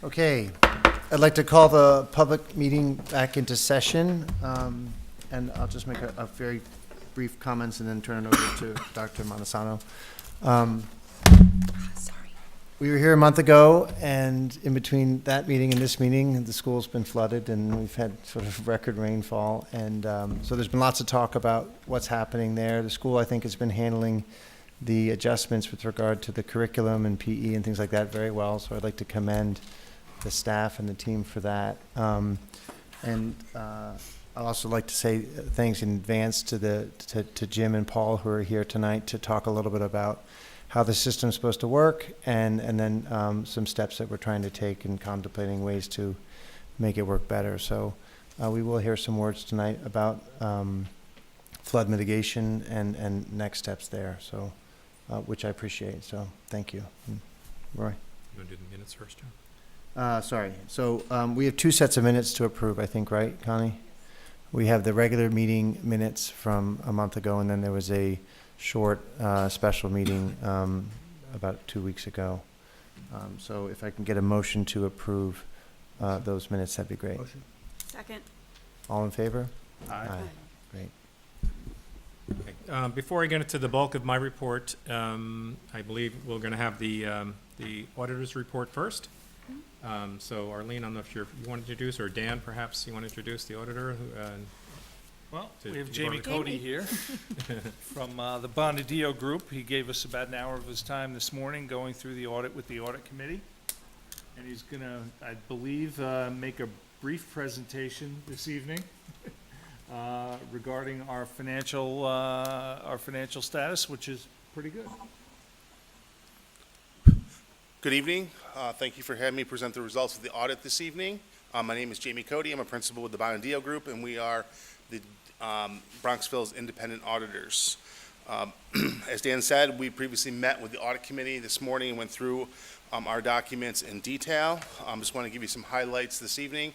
Okay, I'd like to call the public meeting back into session, and I'll just make a very brief comments and then turn it over to Dr. Montesano. Sorry. We were here a month ago, and in between that meeting and this meeting, the school's been flooded, and we've had sort of record rainfall, and so there's been lots of talk about what's happening there. The school, I think, has been handling the adjustments with regard to the curriculum and PE and things like that very well, so I'd like to commend the staff and the team for that. I'd also like to say thanks in advance to Jim and Paul, who are here tonight, to talk a little bit about how the system's supposed to work, and then some steps that we're trying to take and contemplating ways to make it work better. So we will hear some words tonight about flood mitigation and next steps there, so which I appreciate. So thank you. Roy? You want to do the minutes first, John? Sorry. So we have two sets of minutes to approve, I think, right, Connie? We have the regular meeting minutes from a month ago, and then there was a short special meeting about 2 weeks ago. So if I can get a motion to approve those minutes, that'd be great. Motion. Second. All in favor? Aye. Great. Okay. Before I get into the bulk of my report, I believe we're going to have the auditor's report first. So Arlene, I don't know if you want to introduce, or Dan, perhaps you want to introduce the auditor. Well, we have Jamie Cody here from the Bonadillo Group. He gave us about an hour of his time this morning going through the audit with the Audit Committee. And he's going to, I believe, make a brief presentation this evening regarding our financial status, which is pretty good. Good evening. Thank you for having me present the results of the audit this evening. My name is Jamie Cody. I'm a principal with the Bonadillo Group, and we are the Bronxville's independent auditors. As Dan said, we previously met with the Audit Committee this morning and went through our documents in detail. Just want to give you some highlights this evening.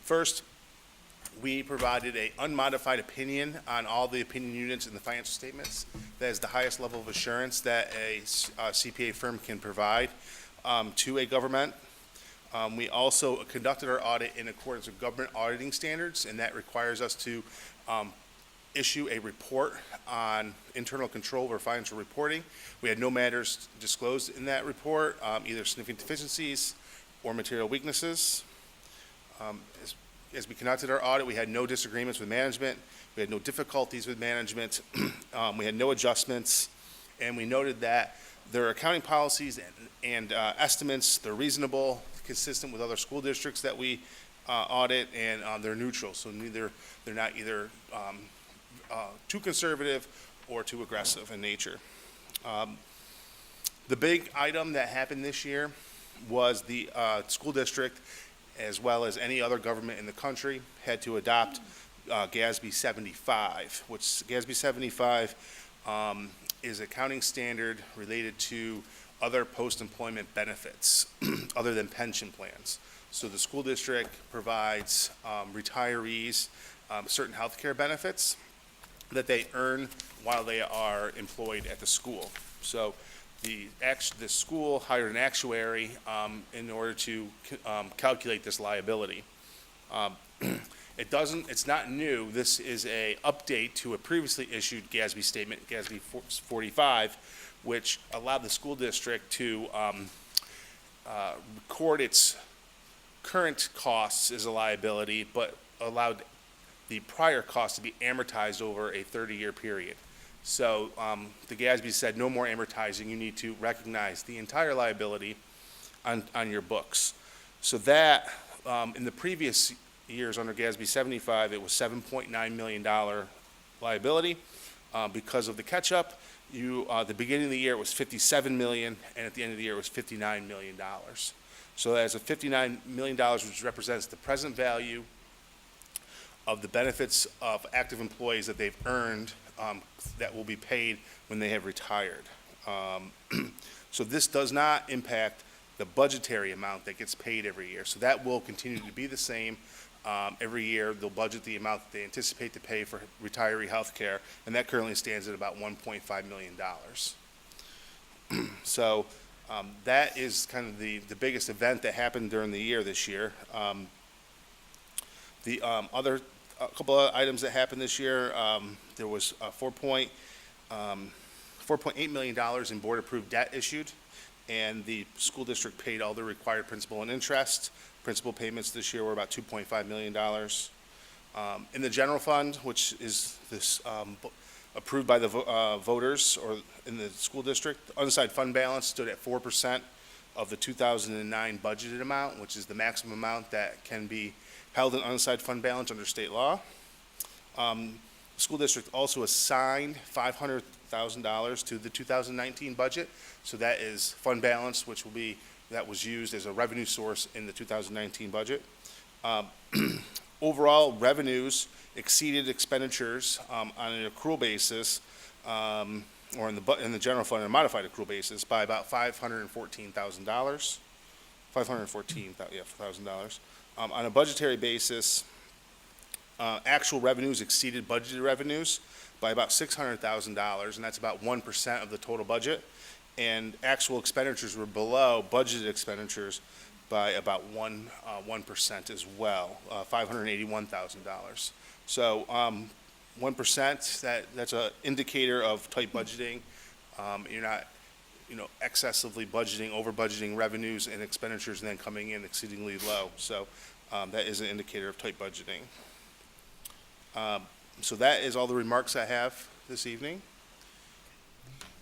First, we provided an unmodified opinion on all the opinion units in the financial statements. That is the highest level of assurance that a CPA firm can provide to a government. We also conducted our audit in accordance with government auditing standards, and that requires us to issue a report on internal control over financial reporting. We had no matters disclosed in that report, either significant deficiencies or material weaknesses. As we conducted our audit, we had no disagreements with management. We had no difficulties with management. We had no adjustments. And we noted that their accounting policies and estimates, they're reasonable, consistent with other school districts that we audit, and they're neutral. So they're not either too conservative or too aggressive in nature. The big item that happened this year was the school district, as well as any other government in the country, had to adopt GASB 75, which GASB 75 is accounting standard related to other post-employment benefits other than pension plans. So the school district provides retirees certain health care benefits that they earn while they are employed at the school. So the school hired an actuary in order to calculate this liability. It's not new. This is a update to a previously issued GASB statement, GASB 45, which allowed the school district to record its current costs as a liability, but allowed the prior costs to be amortized over a 30-year period. So the GASB said no more amortizing. You need to recognize the entire liability on your books. So that in the previous years under GASB 75, it was $7.9 million liability. Because of the catch-up, at the beginning of the year it was $57 million, and at the end of the year it was $59 million. So that's a $59 million, which represents the present value of the benefits of active employees that they've earned that will be paid when they have retired. So this does not impact the budgetary amount that gets paid every year. So that will continue to be the same. Every year they'll budget the amount that they anticipate to pay for retiree health care, and that currently stands at about $1.5 million. So That is kind of the biggest event that happened during the year this year. The other a couple of items that happened this year, there was $4.8 million in board-approved debt issued, and the school district paid all the required principal and interest. Principal payments this year were about $2.5 million. In the general fund, which is this approved by the voters or in the school district, the unassigned fund balance stood at 4% of the 2009 budgeted amount, which is the maximum amount that can be held in unassigned fund balance under state law. The school district also assigned $500,000 to the 2019 budget, so that is fund balance, that was used as a revenue source in the 2019 budget. Overall revenues exceeded expenditures on an accrual basis, or in the general fund, on a modified accrual basis, by about $514,000. $514,000. On a budgetary basis, actual revenues exceeded budgeted revenues by about $600,000, and that's about 1% of the total budget. And actual expenditures were below budgeted expenditures by about 1% as well, $581,000. So 1%, that's an indicator of tight budgeting. You're not, excessively budgeting, over budgeting revenues and expenditures and then coming in exceedingly low. So that is an indicator of tight budgeting. So that is all the remarks I have this evening.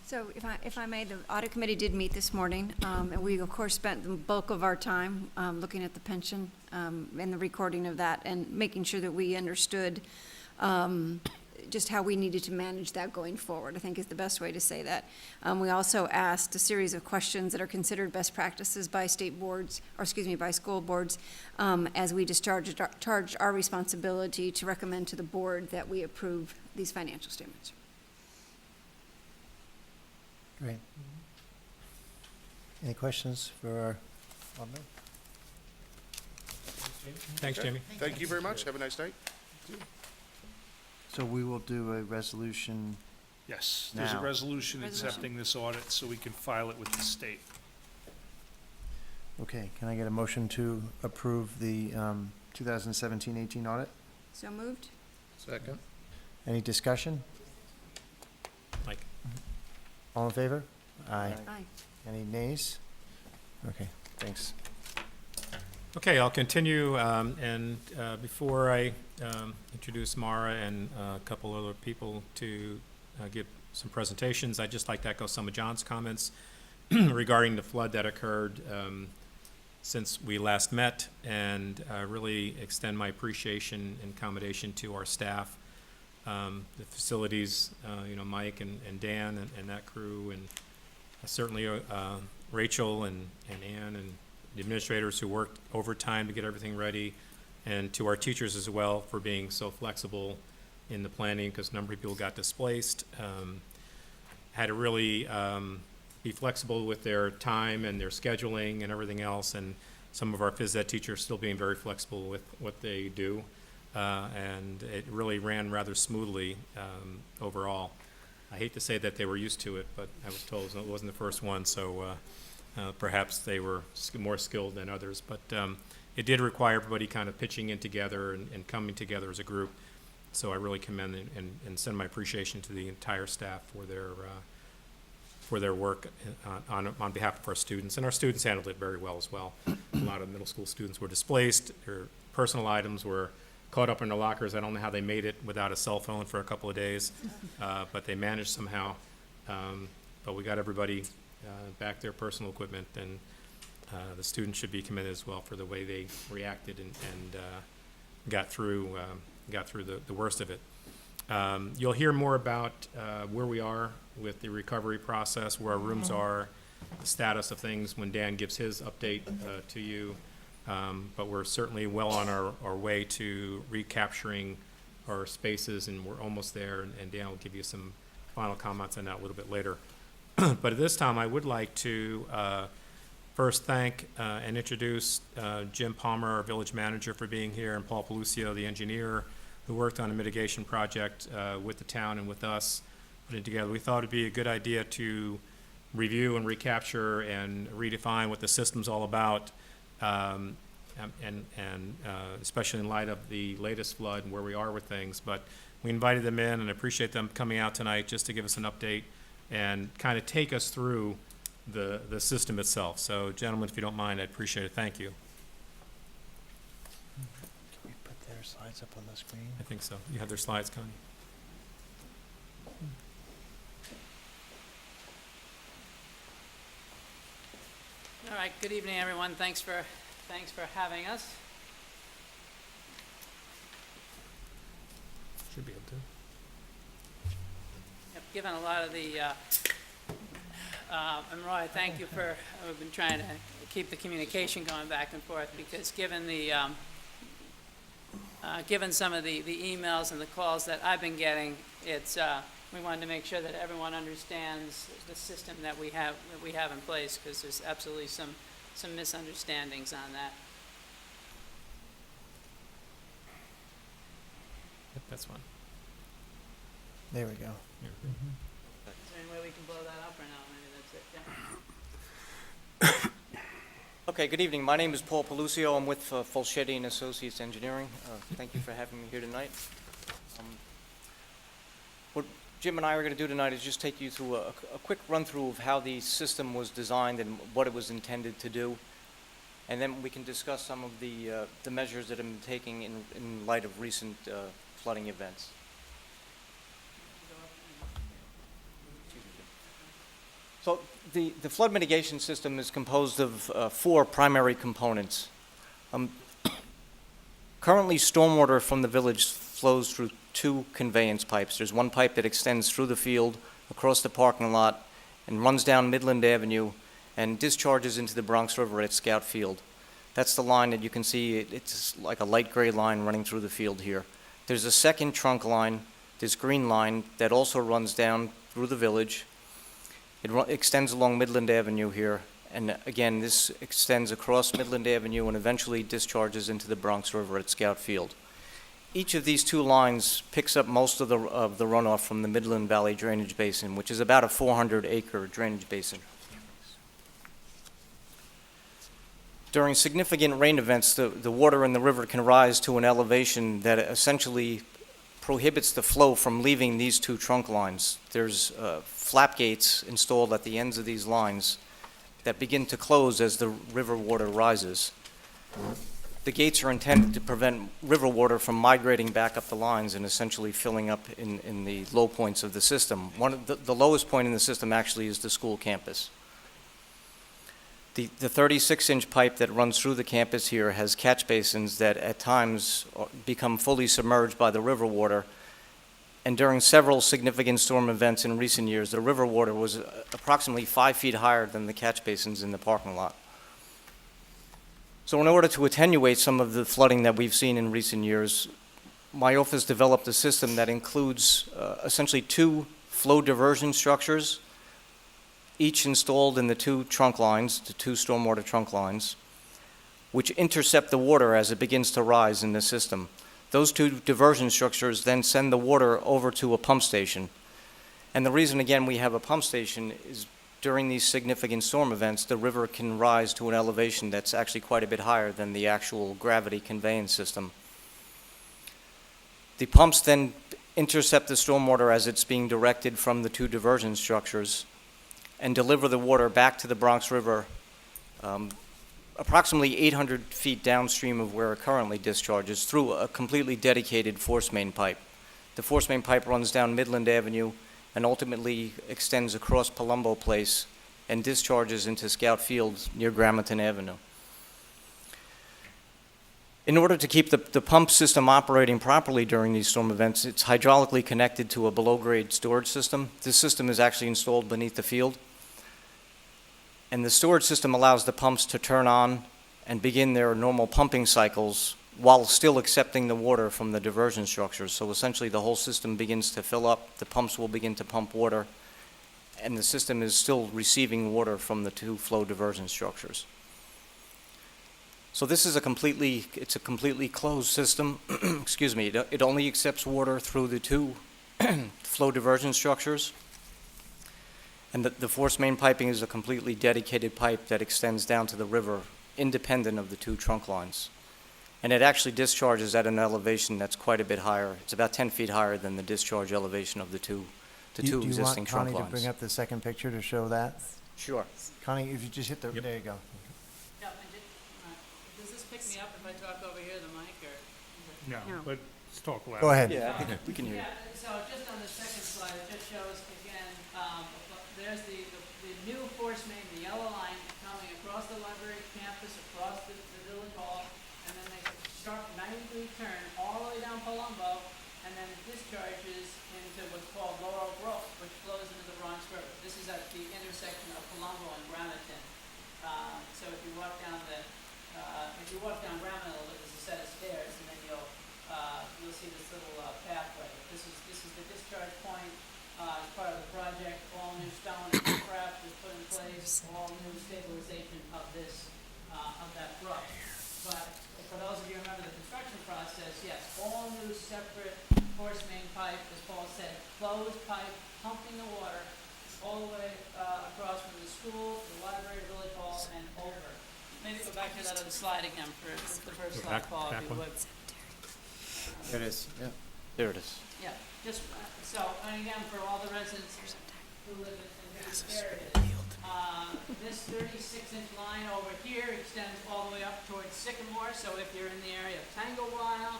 So if I may, the Audit Committee did meet this morning, and we, of course, spent the bulk of our time looking at the pension and the recording of that and making sure that we understood just how we needed to manage that going forward, I think is the best way to say that. We also asked a series of questions that are considered best practices by state boards, by school boards, as we discharged our responsibility to recommend to the board that we approve these financial statements. Great. Any questions for our alderman? Thanks, Jamie. Thank you very much. Have a nice night. So we will do a resolution. Yes, there's a Now. resolution Resolution. accepting this audit so we can file it with the state. Okay, can I get a motion to approve the 2017-18 audit? So moved? Second. Any discussion? Mike? All in favor? Aye. Aye. Any nays? Okay, thanks. Okay, I'll continue, and before I introduce Mara and a couple other people to give some presentations, I'd just like to echo some of John's comments regarding the flood that occurred since we last met, and really extend my appreciation and commendation to our staff, the facilities, Mike and Dan and that crew, and certainly Rachel and Ann and the administrators who worked overtime to get everything ready, and to our teachers as well for being so flexible in the planning, because a number of people got displaced. Had to really be flexible with their time and their scheduling and everything else, and some of our phys ed teachers still being very flexible with what they do, and it really ran rather smoothly overall. I hate to say that they were used to it, but I was told it wasn't the first one, so perhaps they were more skilled than others. But it did require everybody kind of pitching in together and coming together as a group. So I really commend and send my appreciation to the entire staff for their work on behalf of our students. And our students handled it very well as well. A lot of middle school students were displaced. Their personal items were caught up in their lockers. I don't know how they made it without a cell phone for a couple of days, but they managed somehow. But we got everybody back their personal equipment, and the students should be commended as well for the way they reacted and got through the worst of it. You'll hear more about where we are with the recovery process, where our rooms are, the status of things when Dan gives his update to you. But we're certainly well on our way to recapturing our spaces, and we're almost there, and Dan will give you some final comments on that a little bit later. But at this time, I would like to first thank and introduce Jim Palmer, our village manager, for being here, and Paul Pelucio, the engineer, who worked on a mitigation project with the town and with us, putting it together. We thought it'd be a good idea to review and recapture and redefine what the system's all about, and especially in light of the latest flood and where we are with things. But we invited them in, and I appreciate them coming out tonight just to give us an update and kind of take us through the system itself. So gentlemen, if you don't mind, I'd appreciate it. Thank you. Can we put their slides up on the screen? I think so. You have their slides, Connie? All right, good evening, everyone. Thanks for having us. Should be able to. I've given a lot of the, and Roy, thank you for, we've been trying to keep the communication going back and forth, because given the, given some of the emails and the calls that I've been getting, it's, we wanted to make sure that everyone understands the system that we have in place, because there's absolutely some misunderstandings on that. Yep, that's fine. There we go. Here. Is there any way we can blow that up or no? Maybe that's it, yeah. Okay, good evening. My name is Paul Pelucio. I'm with Fulchetti and Associates Engineering. Thank you for having me here tonight. What Jim and I are going to do tonight is just take you through a quick run-through of how the system was designed and what it was intended to do. And then we can discuss some of the measures that have been taken in light of recent flooding events. So the flood mitigation system is composed of 4 primary components. Currently, stormwater from the village flows through 2 conveyance pipes. There's one pipe that extends through the field, across the parking lot, and runs down Midland Avenue and discharges into the Bronx River at Scout Field. That's the line that you can see. It's like a light gray line running through the field here. There's a second trunk line, this green line, that also runs down through the village. It extends along Midland Avenue here, and again, this extends across Midland Avenue and eventually discharges into the Bronx River at Scout Field. Each of these 2 lines picks up most of the runoff from the Midland Valley Drainage Basin, which is about a 400-acre drainage basin. During significant rain events, the water in the river can rise to an elevation that essentially prohibits the flow from leaving these 2 trunk lines. There's flap gates installed at the ends of these lines that begin to close as the river water rises. The gates are intended to prevent river water from migrating back up the lines and essentially filling up in the low points of the system. One of the lowest point in the system actually is the school campus. The 36-inch pipe that runs through the campus here has catch basins that at times become fully submerged by the river water. And during several significant storm events in recent years, the river water was approximately 5 feet higher than the catch basins in the parking lot. So in order to attenuate some of the flooding that we've seen in recent years, my office developed a system that includes essentially 2 flow diversion structures, each installed in the 2 trunk lines, the 2 stormwater trunk lines, which intercept the water as it begins to rise in the system. Those 2 diversion structures then send the water over to a pump station. And the reason, again, we have a pump station is during these significant storm events, the river can rise to an elevation that's actually quite a bit higher than the actual gravity conveyance system. The pumps then intercept the stormwater as it's being directed from the 2 diversion structures and deliver the water back to the Bronx River approximately 800 feet downstream of where it currently discharges through a completely dedicated force main pipe. The force main pipe runs down Midland Avenue and ultimately extends across Palumbo Place and discharges into Scout Field near Gramerton Avenue. In order to keep the pump system operating properly during these storm events, it's hydraulically connected to a below-grade storage system. This system is actually installed beneath the field. And the storage system allows the pumps to turn on and begin their normal pumping cycles while still accepting the water from the diversion structures. So essentially the whole system begins to fill up, the pumps will begin to pump water, and the system is still receiving water from the 2 flow diversion structures. So this is a completely closed system. Excuse me, it only accepts water through the 2 flow diversion structures. And the force main piping is a completely dedicated pipe that extends down to the river, independent of the two trunk lines. And it actually discharges at an elevation that's quite a bit higher. It's about 10 feet higher than the discharge elevation of the two existing trunk Do you want Connie to lines. bring up the second picture to show that? Sure. Connie, if you just hit the, there you go. Yeah, does this pick me up if I talk over here, the mic, or? No, No. but let's talk loud. Go ahead. Yeah, I think we can hear you. Yeah, so just on the second slide, it just shows again, there's the new force main, the yellow line coming across the library campus, across the village hall, and then they sharp 90-degree turn all the way down Palumbo, and then it discharges into what's called Laurel Grove, which flows into the Bronx River. This is at the intersection of Palumbo and Gramerton. So if you walk down Gramerton, there's a set of stairs, and then you'll see this little pathway. This is the discharge point. As part of the project, all new stone and craft is put in place, all new stabilization of this, of that brook. But for those of you who remember the construction process, yes, all new separate force main pipe, as Paul said, closed pipe, pumping the water all the way across from the school, the library, village hall, and over. Maybe go back to that other slide again for the first slide, Paul, if you would. There it is, yeah. There it is. Yeah, just, so, and again, for all the residents who live in this area, this 36-inch line over here extends all the way up towards Sycamore, so if you're in the area of Tanglewild,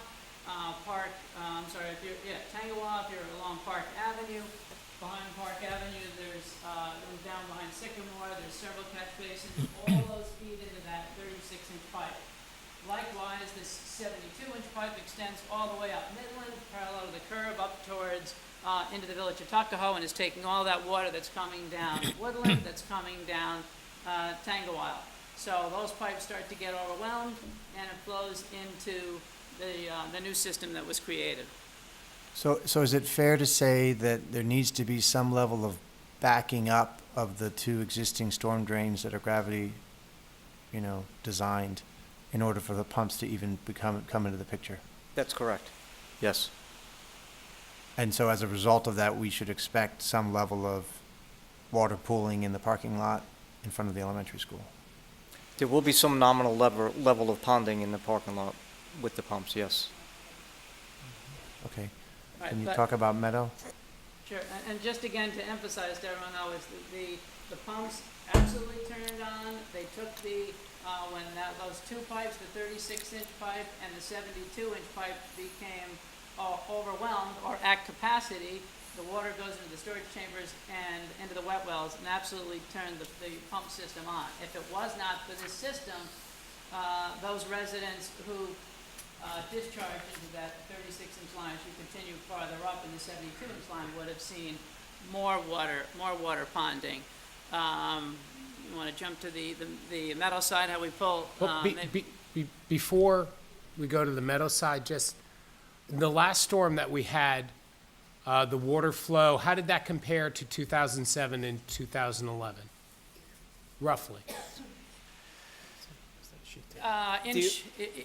Tanglewild, if you're along Park Avenue, behind Park Avenue, there's, down behind Sycamore, there's several catch basins, all those feed into that 36-inch pipe. Likewise, this 72-inch pipe extends all the way up Midland, parallel to the curb, up towards, into the village of Tuckahoe, and is taking all that water that's coming down Woodland, that's coming down Tanglewild. So those pipes start to get overwhelmed, and it flows into the new system that was created. So is it fair to say that there needs to be some level of backing up of the two existing storm drains that are gravity, designed in order for the pumps to even come into the picture? That's correct. Yes. And so as a result of that, we should expect some level of water pooling in the parking lot in front of the elementary school? There will be some nominal level of ponding in the parking lot with the pumps, yes. Okay. Right, Can you but- talk about Meadow? Sure, and just again to emphasize to everyone though, is the pumps absolutely turned on. They took when those two pipes, the 36-inch pipe and the 72-inch pipe became overwhelmed or at capacity, the water goes into the storage chambers and into the wet wells and absolutely turned the pump system on. If it was not for this system, those residents who discharged into that 36-inch line, as you continue farther up in the 72-inch line, would have seen more water ponding. You want to jump to the Meadow side, how we pull? Well, before we go to the Meadow side, just the last storm that we had, the water flow, how did that compare to 2007 and 2011? Roughly.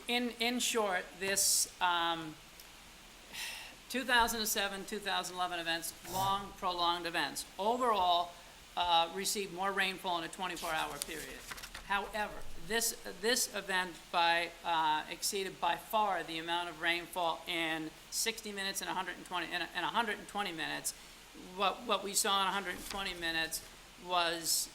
In short, this 2007, 2011 events, long, prolonged events, overall received more rainfall in a 24-hour period. However, this event exceeded by far the amount of rainfall in 60 minutes and 120 minutes. What we saw in 120 minutes was,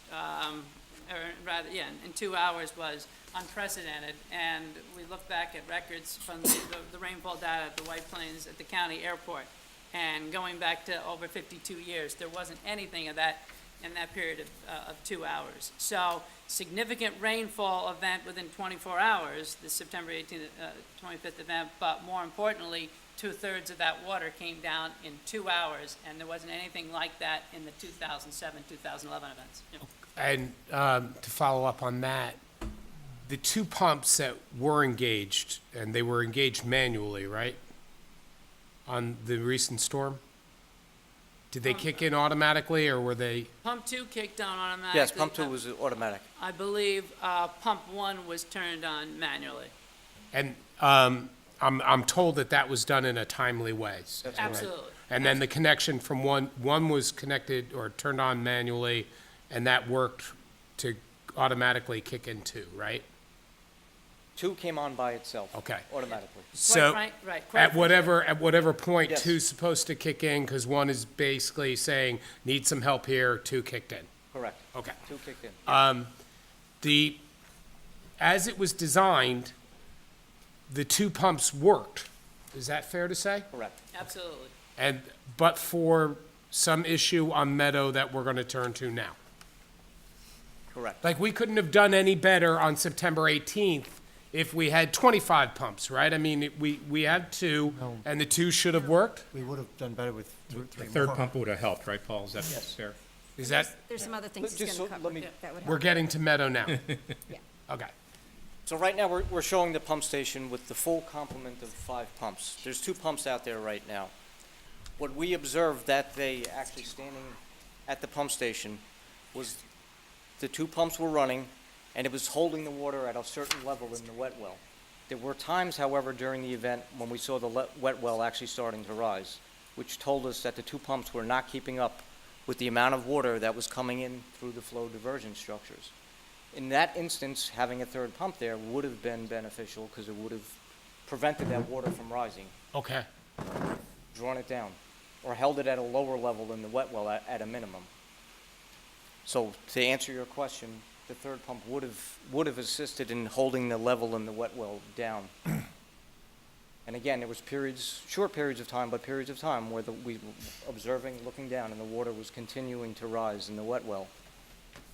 in 2 hours was unprecedented. And we look back at records from the rainfall data at the White Plains at the county airport, and going back to over 52 years, there wasn't anything of that in that period of 2 hours. So significant rainfall event within 24 hours, the September 18th, 25th event, but more importantly, 2/3 of that water came down in 2 hours, and there wasn't anything like that in the 2007, 2011 events. Yep. And to follow up on that, the two pumps that were engaged, and they were engaged manually, right? On the recent storm? Did they kick in automatically, or were they? Pump 2 kicked on automatically. Yes, pump 2 was automatic. I believe pump 1 was turned on manually. And I'm told that that was done in a timely way. Absolutely. And then the connection from one was connected or turned on manually, and that worked to automatically kick in two, right? 2 came on by itself. Okay. Automatically. So Right, quite at frankly. whatever point, Yes. 2's supposed to kick in, because 1 is basically saying, need some help here, 2 kicked in. Correct. Okay. 2 kicked in. As it was designed, the 2 pumps worked. Is that fair to say? Correct. Absolutely. But for some issue on Meadow that we're gonna turn to now. Correct. Like, we couldn't have done any better on September 18th if we had 25 pumps, right? I mean, we had 2, No. and the 2 should have worked? We would have done better with The three third more. pump would have helped, right, Paul? Is that fair? Is that, There's some other things Just it's so- gonna cover let me- that would we're help. getting to Meadow now? Yeah. Okay. So right now, we're showing the pump station with the full complement of 5 pumps. There's 2 pumps out there right now. What we observed that day, actually standing at the pump station, was the 2 pumps were running, and it was holding the water at a certain level in the wet well. There were times, however, during the event when we saw the wet well actually starting to rise, which told us that the 2 pumps were not keeping up with the amount of water that was coming in through the flow diversion structures. In that instance, having a 3rd pump there would have been beneficial because it would have prevented that water from rising, Okay. drawn it down, or held it at a lower level in the wet well at a minimum. So to answer your question, the 3rd pump would have assisted in holding the level in the wet well down. And again, there was short periods of time, but periods of time where we were observing, looking down, and the water was continuing to rise in the wet well.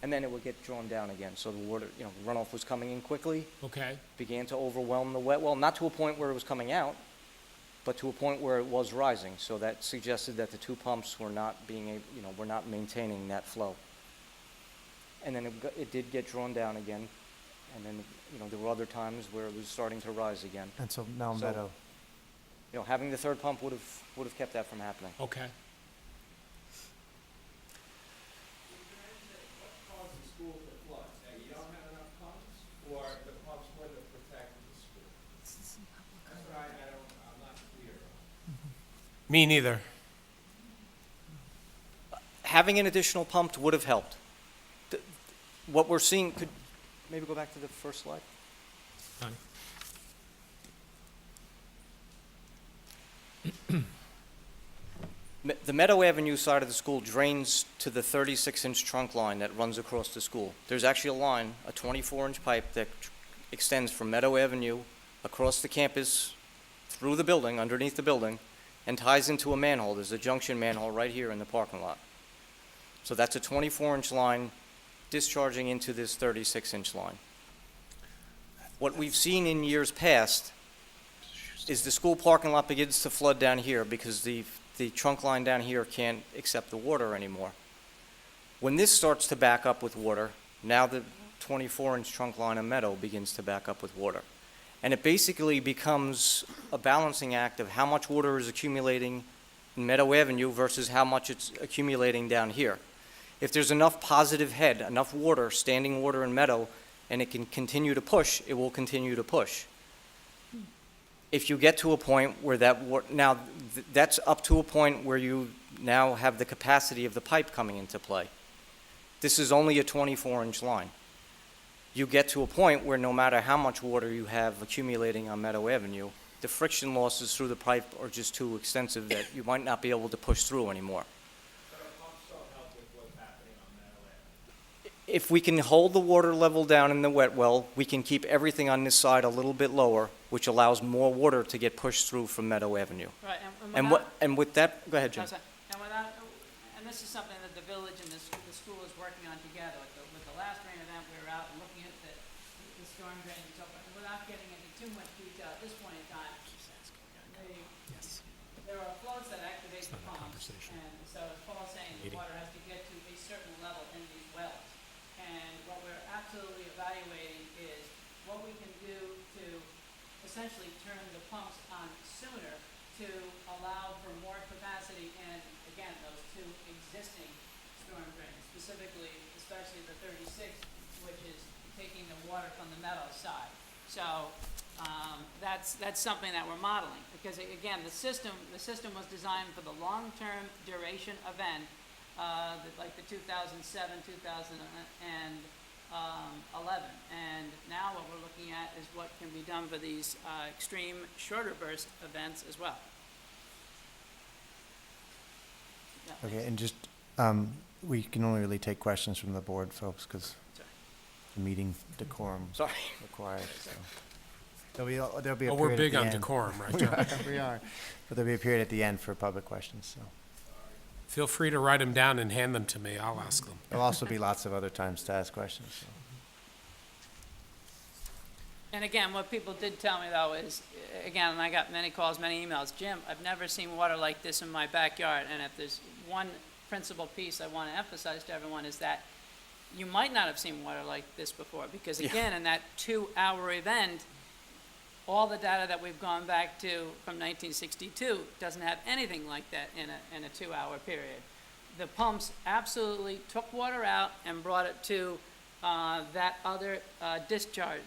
And then it would get drawn down again. So the water, runoff was coming in quickly, Okay. began to overwhelm the wet well, not to a point where it was coming out, but to a point where it was rising. So that suggested that the 2 pumps were not were not maintaining that flow. And then it did get drawn down again, and then, there were other times where it was starting to rise again. And so now So- Meadow. Having the 3rd pump would have kept that from happening. Okay. What caused the school to flood? That you don't have enough pumps, or the pumps wouldn't have protected the school? That's what I'm not clear on. Me neither. Having an additional pump would have helped. What we're seeing, could maybe go back to the first slide? Fine. The Meadow Avenue side of the school drains to the 36-inch trunk line that runs across the school. There's actually a line, a 24-inch pipe that extends from Meadow Avenue across the campus, through the building, underneath the building, and ties into a manhole. There's a junction manhole right here in the parking lot. So that's a 24-inch line discharging into this 36-inch line. What we've seen in years past is the school parking lot begins to flood down here because the trunk line down here can't accept the water anymore. When this starts to back up with water, now the 24-inch trunk line of Meadow begins to back up with water. And it basically becomes a balancing act of how much water is accumulating in Meadow Avenue versus how much it's accumulating down here. If there's enough positive head, enough water, standing water in Meadow, and it can continue to push, it will continue to push. If you get to a point where that's up to a point where you now have the capacity of the pipe coming into play. This is only a 24-inch line. You get to a point where no matter how much water you have accumulating on Meadow Avenue, the friction losses through the pipe are just too extensive that you might not be able to push through anymore. So the pumps don't help with what's happening on Meadow Avenue. If we can hold the water level down in the wet well, we can keep everything on this side a little bit lower, which allows more water to get pushed through from Meadow Avenue. Right, And with that, go ahead, Jim. And this is something that the village and the school is working on together. With the last rain event, we were out and looking at the storm drain and so forth. And without getting into too much detail at this point in time, there are flows that activate the pumps. And so as Paul's saying, the water has to get to a certain level in these wells. And what we're absolutely evaluating is what we can do to essentially turn the pumps on sooner to allow for more capacity in, again, those 2 existing storm drains, specifically, especially the 36, which is taking the water from the Meadow side. So, that's something that we're modeling, because again, the system was designed for the long-term duration event, like the 2007, 2011. And now what we're looking at is what can be done for these extreme shorter burst events as well. Yeah. Okay, and just, we can only really take questions from the board folks, because Sorry. the meeting decorum Sorry. required, so. There'll be a Oh, period we're at big the on end. decorum, right, We John? are, we are. But there'll be a period at the end for public questions, so. Feel free to write them down and hand them to me. I'll ask them. There'll also be lots of other times to ask questions, so. And again, what people did tell me though is, again, and I got many calls, many emails, Jim, I've never seen water like this in my backyard. And if there's one principal piece I want to emphasize to everyone is that you might not have seen water like this before, because again, in that 2-hour event, all the data that we've gone back to from 1962 doesn't have anything like that in a 2-hour period. The pumps absolutely took water out and brought it to that other discharge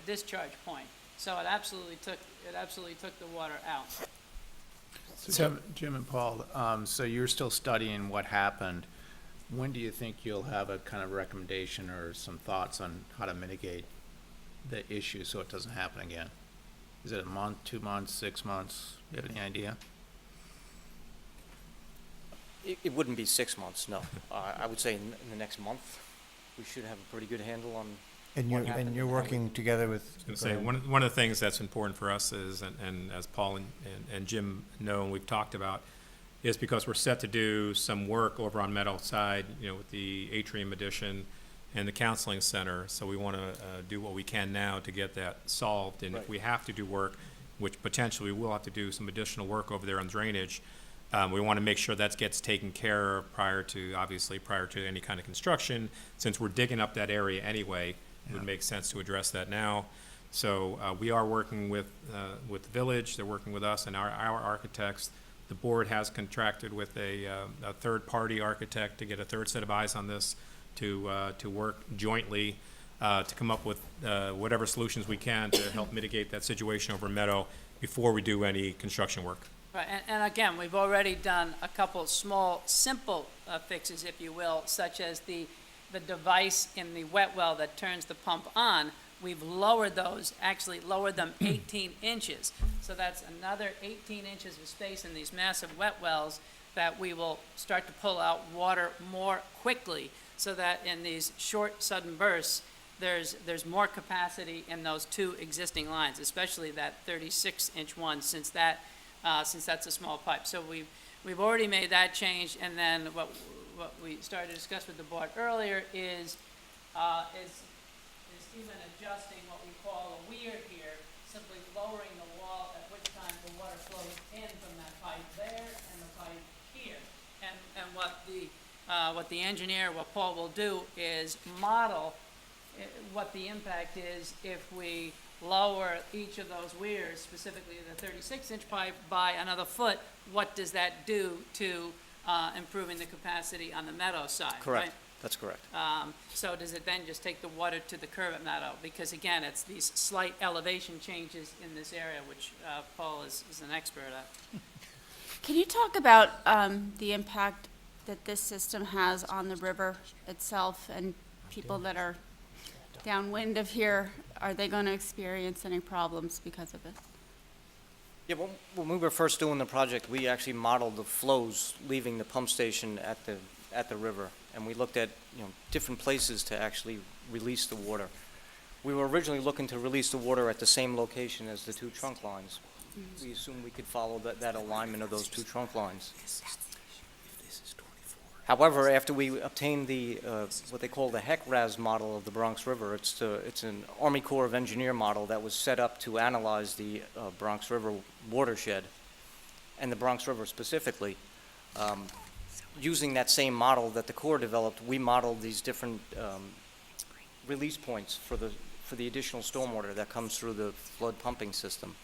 point. So it absolutely took the water out. So Jim and Paul, so you're still studying what happened. When do you think you'll have a kind of recommendation or some thoughts on how to mitigate the issue so it doesn't happen again? Is it a month, 2 months, 6 months? Do you have any idea? It wouldn't be 6 months, no. I would say in the next month, we should have a pretty good handle on And what happened. you're working together with. I was going to say, one of the things that's important for us is, and as Paul and Jim know and we've talked about, is because we're set to do some work over on Meadow side, with the Atrium addition and the counseling center. So we want to do what we can now to get that solved. And if Right. we have to do work, which potentially we will have to do some additional work over there on drainage, we want to make sure that gets taken care of prior to any kind of construction. Since we're digging up that area anyway, it would make sense to address that now. So we are working with the village. They're working with us and our architects. The board has contracted with a third-party architect to get a third set of eyes on this, to work jointly to come up with whatever solutions we can to help mitigate that situation over Meadow before we do any construction work. Right, and again, we've already done a couple small, simple fixes, if you will, such as the device in the wet well that turns the pump on. We've lowered those, actually lowered them 18 inches. So that's another 18 inches of space in these massive wet wells that we will start to pull out water more quickly, so that in these short, sudden bursts, there's more capacity in those two existing lines, especially that 36-inch one, since that's a small pipe. So we've already made that change, and then what we started to discuss with the board earlier is even adjusting what we call a weir here, simply lowering the wall, at which time the water flows in from that pipe there and the pipe here. And what the engineer, what Paul will do is model what the impact is if we lower each of those weirs, specifically the 36-inch pipe, by another foot. What does that do to improving the capacity on the Meadow side? Correct. Right? That's correct. So does it then just take the water to the curb at Meadow? Because again, it's these slight elevation changes in this area, which Paul is an expert at. Can you talk about the impact that this system has on the river itself and people that are downwind of here? Are they going to experience any problems because of it? Yeah, when we were first doing the project, we actually modeled the flows leaving the pump station at the river, and we looked at different places to actually release the water. We were originally looking to release the water at the same location as the two trunk lines. We assumed we could follow that alignment of those two trunk lines. However, after we obtained the what they call the HEC-RAS model of the Bronx River, it's an Army Corps of Engineer model that was set up to analyze the Bronx River watershed and the Bronx River specifically. Using that same model that the Corps developed, we modeled these different release points for the additional stormwater that comes through the flood pumping system.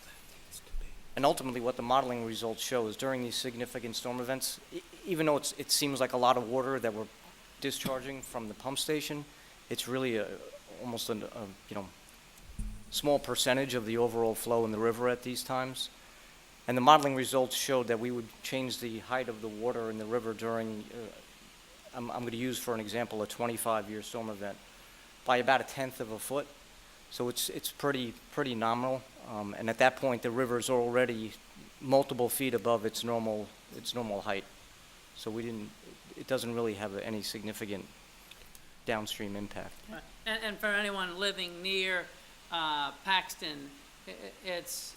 And ultimately, what the modeling results show is during these significant storm events, even though it seems like a lot of water that we're discharging from the pump station, it's really almost small percentage of the overall flow in the river at these times. And the modeling results showed that we would change the height of the water in the river during, I'm going to use for an example, a 25-year storm event, by about 1/10 of a foot. So it's pretty nominal. And at that point, the river is already multiple feet above its normal height. So it doesn't really have any significant downstream impact. And for anyone living near Paxton, it's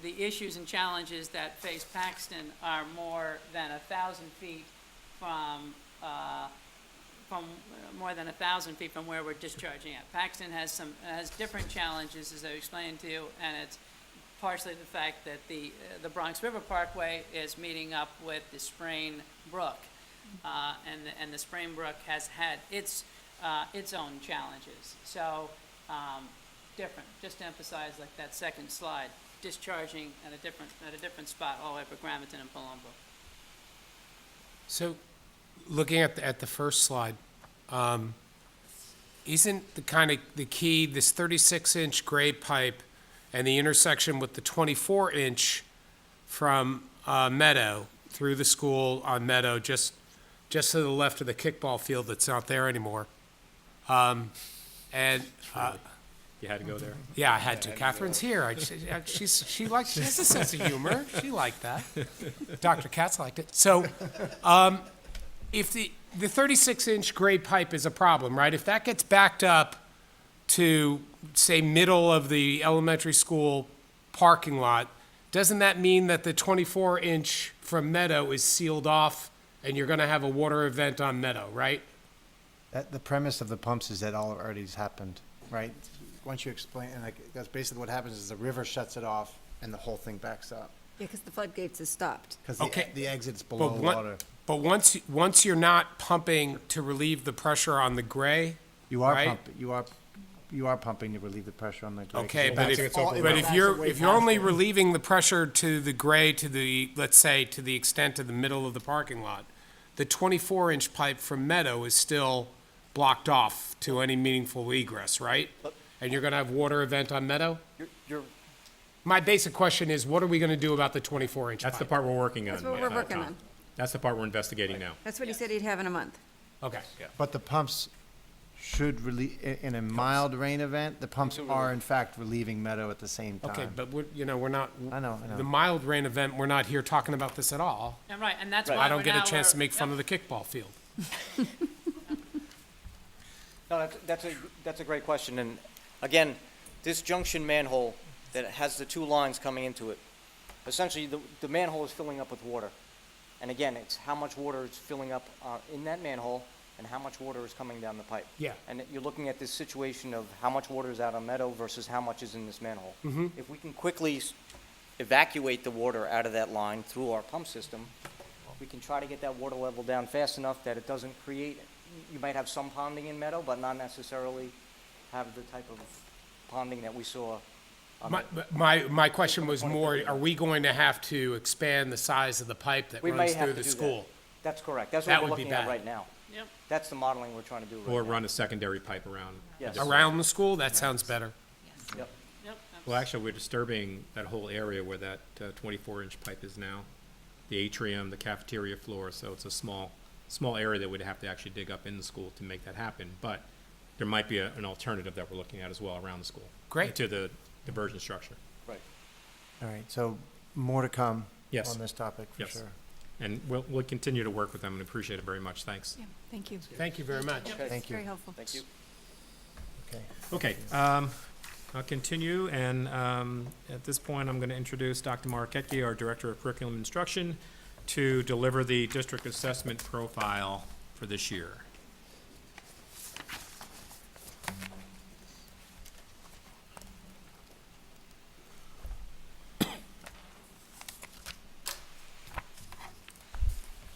the issues and challenges that face Paxton are more than 1,000 feet from more than 1,000 feet from where we're discharging at. Paxton has different challenges, as I explained to you, and it's partially the fact that the Bronx River Parkway is meeting up with the Sprain Brook, and the Sprain Brook has had its own challenges. So different. Just to emphasize, like that second slide, discharging at a different spot all the way up at Gramerton and Palumbo. So, looking at the first slide, isn't the key this 36-inch grade pipe and the intersection with the 24-inch from Meadow through the school on Meadow, just to the left of the kickball field that's not there anymore? You had to go there? Yeah, I had to. Catherine's here. She has a sense of humor. She liked that. Dr. Katz liked it. So, if the 36-inch grade pipe is a problem, right? If that gets backed up to, say, middle of the elementary school parking lot, doesn't that mean that the 24-inch from Meadow is sealed off and you're going to have a water event on Meadow, right? The premise of the pumps is that all already has happened, right? Once you explain, and that's basically what happens is the river shuts it off and the whole thing backs up. Yeah, because the floodgates is stopped. Because Okay. the exit's below But water. But once you're not pumping to relieve the pressure on the gray, You are right? pumping, you are pumping to relieve the pressure on the grade. okay, So but that's- if, all- but backs if away you're past only it. relieving the pressure to the gray to the, let's say, to the extent of the middle of the parking lot, the 24-inch pipe from Meadow is still blocked off to any meaningful egress, right? And you're gonna have water event on Meadow? You're My basic question is, what are we gonna do about the 24-inch pipe? That's the part we're working on. That's what we're working Tom. on. That's the part we're investigating now. That's what he said he'd have in a month. Okay. But the pumps should in a mild rain event, the pumps are in fact relieving Meadow at the same time. Okay, but we're not, I know. the mild rain event, we're not here talking about this at all. Yeah, right, and that's Right. why I don't get a now chance to we're- make fun of the kickball field. No, that's a great question, and again, this junction manhole that has the two lines coming into it, essentially, the manhole is filling up with water. And again, it's how much water is filling up in that manhole and how much water is coming down the pipe. Yeah. And you're looking at this situation of how much water is out on Meadow versus how much is in this manhole. If we can quickly evacuate the water out of that line through our pump system, we can try to get that water level down fast enough that it doesn't create, you might have some ponding in Meadow, but not necessarily have the type of ponding that we saw. My question was more, are we going to have to expand the size of the pipe that We may runs have through to the do that. school? That's correct. That's That what we're would be looking at bad. right now. Yep. That's the modeling we're trying to do right now. Or run a secondary pipe around. Yes. Around the school? That sounds better. Yep. Yep, Well, actually, we're disturbing that whole area where that 24-inch pipe is now. The atrium, the cafeteria floor, so it's a small area that we'd have to actually dig up in the school to make that happen. But there might be an alternative that we're looking at as well around the school. Great. To the diversion structure. Right. All right, so more to come Yes. on this topic, for Yes. sure. And we'll continue to work with them and appreciate it very much. Thanks. Yeah, thank you. Thank you very much. Thank you. Very helpful. Thank you. Okay. Okay, I'll continue, and at this point, I'm going to introduce Dr. Marchetti, our Director of Curriculum Instruction, to deliver the district assessment profile for this year.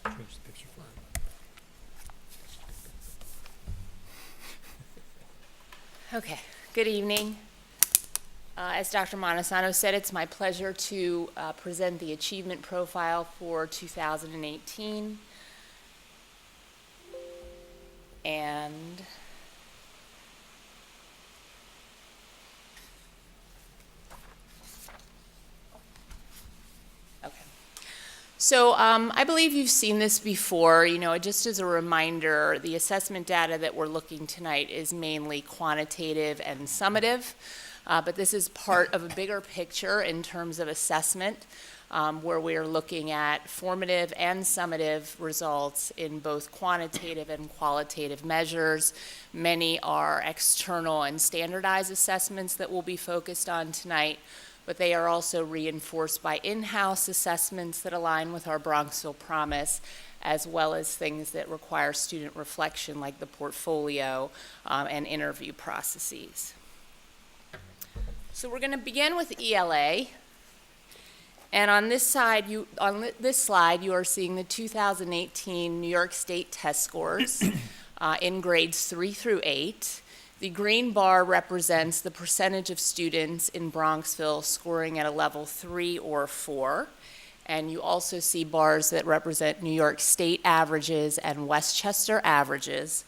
Change the picture for it. Okay, good evening. As Dr. Montesano said, it's my pleasure to present the achievement profile for 2018. And So I believe you've seen this before. You know, just as a reminder, the assessment data that we're looking tonight is mainly quantitative and summative, but this is part of a bigger picture in terms of assessment, where we are looking at formative and summative results in both quantitative and qualitative measures. Many are external and standardized assessments that we'll be focused on tonight, but they are also reinforced by in-house assessments that align with our Bronxville promise, as well as things that require student reflection like the portfolio and interview processes. So we're going to begin with ELA. And on this slide, you are seeing the 2018 New York State test scores in grades 3 through 8. The green bar represents the percentage of students in Bronxville scoring at a level 3 or 4. And you also see bars that represent New York State averages and Westchester averages.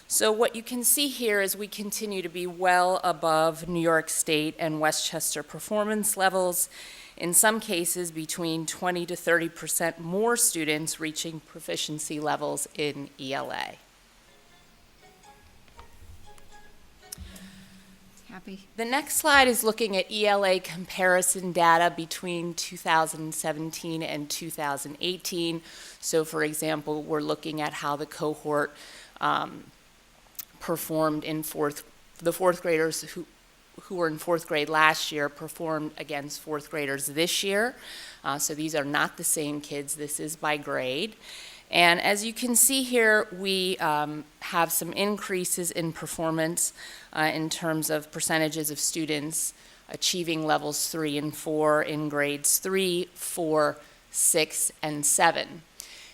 So what you can see here is we continue to be well above New York State and Westchester performance levels. In some cases, between 20 to 30% more students reaching proficiency levels in ELA. Happy? The next slide is looking at ELA comparison data between 2017 and 2018. So for example, we're looking at how the cohort performed in the fourth graders who were in fourth grade last year performed against fourth graders this year. So these are not the same kids. This is by grade. And as you can see here, we have some increases in performance in terms of percentages of students achieving levels 3 and 4 in grades 3, 4, 6, and 7.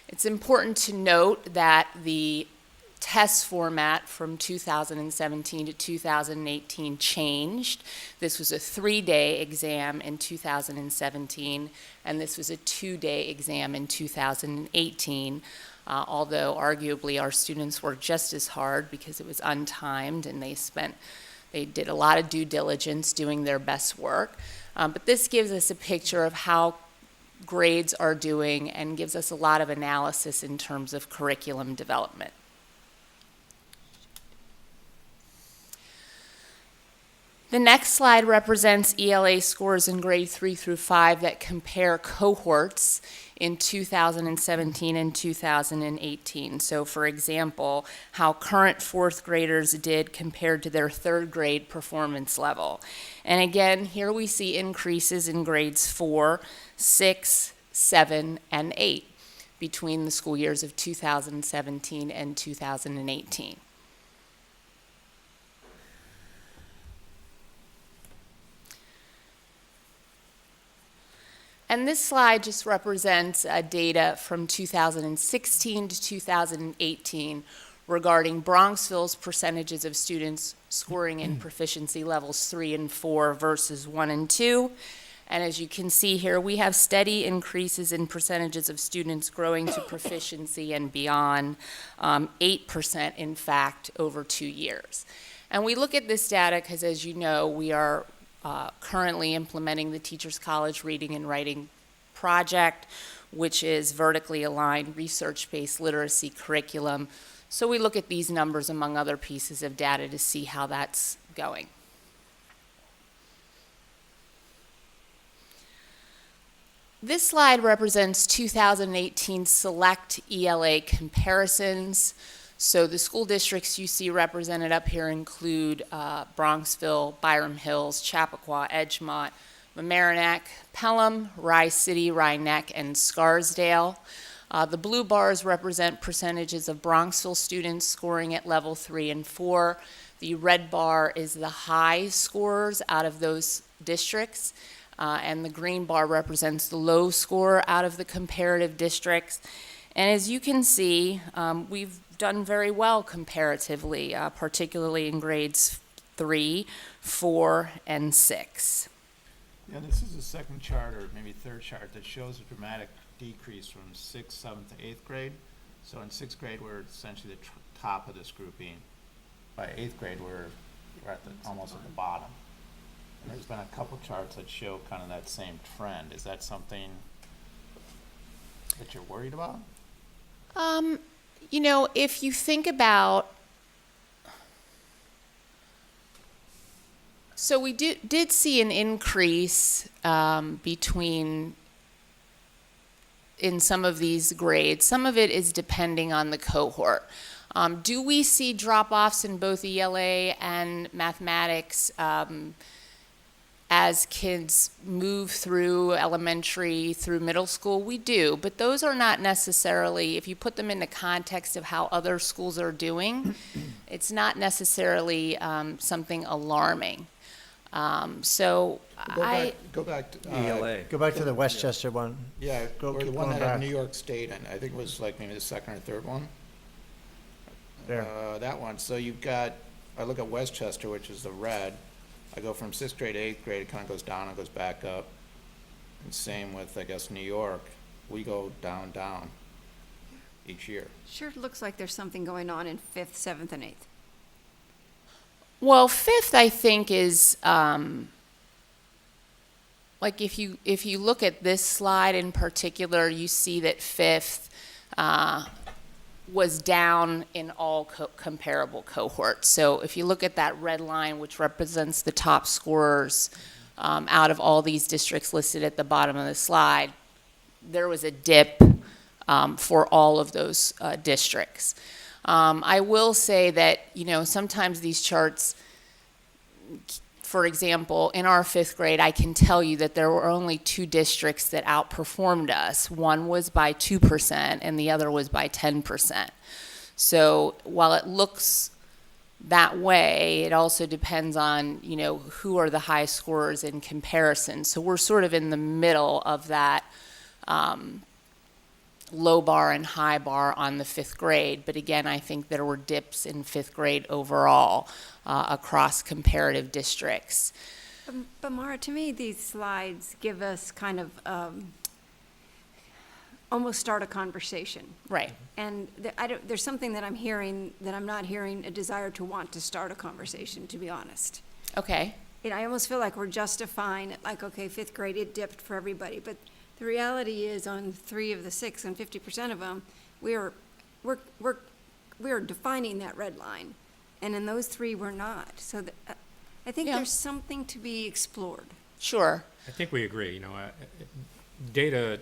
It's important to note that the test format from 2017 to 2018 changed. This was a 3-day exam in 2017, and this was a 2-day exam in 2018, although arguably our students worked just as hard because it was untimed and they did a lot of due diligence doing their best work. But this gives us a picture of how grades are doing and gives us a lot of analysis in terms of curriculum development. The next slide represents ELA scores in grade 3 through 5 that compare cohorts in 2017 and 2018. So for example, how current fourth graders did compared to their third grade performance level. And again, here we see increases in grades 4, 6, 7, and 8 between the school years of 2017 and 2018. And this slide just represents data from 2016 to 2018 regarding Bronxville's percentages of students scoring in proficiency levels 3 and 4 versus 1 and 2. And as you can see here, we have steady increases in percentages of students growing to proficiency and beyond, 8% in fact over 2 years. And we look at this data because, as you know, we are currently implementing the Teachers College Reading and Writing Project, which is vertically aligned research-based literacy curriculum. So we look at these numbers among other pieces of data to see how that's going. This slide represents 2018 select ELA comparisons. So the school districts you see represented up here include Bronxville, Byram Hills, Chappaqua, Edgemont, Mamaroneck, Pelham, Rye City, Rye Neck, and Scarsdale. The blue bars represent percentages of Bronxville students scoring at level 3 and 4. The red bar is the high scores out of those districts, and the green bar represents the low score out of the comparative districts. And as you can see, we've done very well comparatively, particularly in grades 3, 4, and 6. Yeah, this is the second chart, or maybe third chart, that shows a dramatic decrease from 6th, 7th to 8th grade. So in 6th grade, we're essentially the top of this grouping. By 8th grade, we're at almost at the bottom. And there's been a couple charts that show kind of that same trend. Is that something? that you're worried about? You know, if you think about, so we did see an increase between in some of these grades. Some of it is depending on the cohort. Do we see drop-offs in both ELA and mathematics as kids move through elementary, through middle school? We do, but those are not necessarily, if you put them in the context of how other schools are doing, it's not necessarily something alarming. So Go back to. ELA. Go back to the Westchester one. Yeah, Go- or the keep one going that had back. New York State, and I think it was like maybe the second or third one. There. That one, so you've got, I look at Westchester, which is the red, I go from 6th grade to 8th grade, it kind of goes down and goes back up. And same with, I guess, New York, we go down, down each year. Sure looks like there's something going on in 5th, 7th, and 8th. well, fifth, I think, is like if you look at this slide in particular, you see that fifth was down in all comparable cohorts. So if you look at that red line, which represents the top scorers out of all these districts listed at the bottom of the slide, there was a dip for all of those districts. I will say that, you know, sometimes these charts, for example, in our 5th grade, I can tell you that there were only 2 districts that outperformed us. One was by 2% and the other was by 10%. So while it looks that way, it also depends on, you know, who are the high scorers in comparison. So we're sort of in the middle of that low bar and high bar on the 5th grade. But again, I think there were dips in 5th grade overall across comparative districts. But Mara, to me, these slides give us kind of almost start a conversation. Right. And there's something that I'm hearing that I'm not hearing, a desire to want to start a conversation, to be honest. Okay. I almost feel like we're justifying it, like, okay, 5th grade, it dipped for everybody. But the reality is on 3 of the 6 and 50% of them, we're defining that red line. And in those 3, we're not. So I think Yeah. there's something to be explored. Sure. I think we agree, you know, data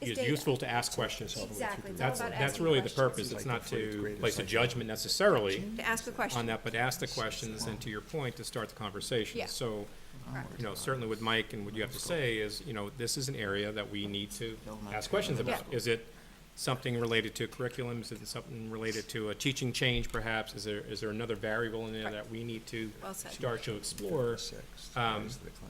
It's is data. useful to ask questions. Exactly. It's all That's, about that's asking really the questions. purpose. It's not to place a judgment necessarily To ask a question. on that, but ask the questions, and to your point, to start the conversation. Yeah. So, you know, certainly with Mike and what you have to say is, you know, this is an area that we need to ask questions about. Yeah. Is it something related to curriculum? Is it something related to a teaching change, perhaps? Is there another variable in there that we need to Well said. start to explore?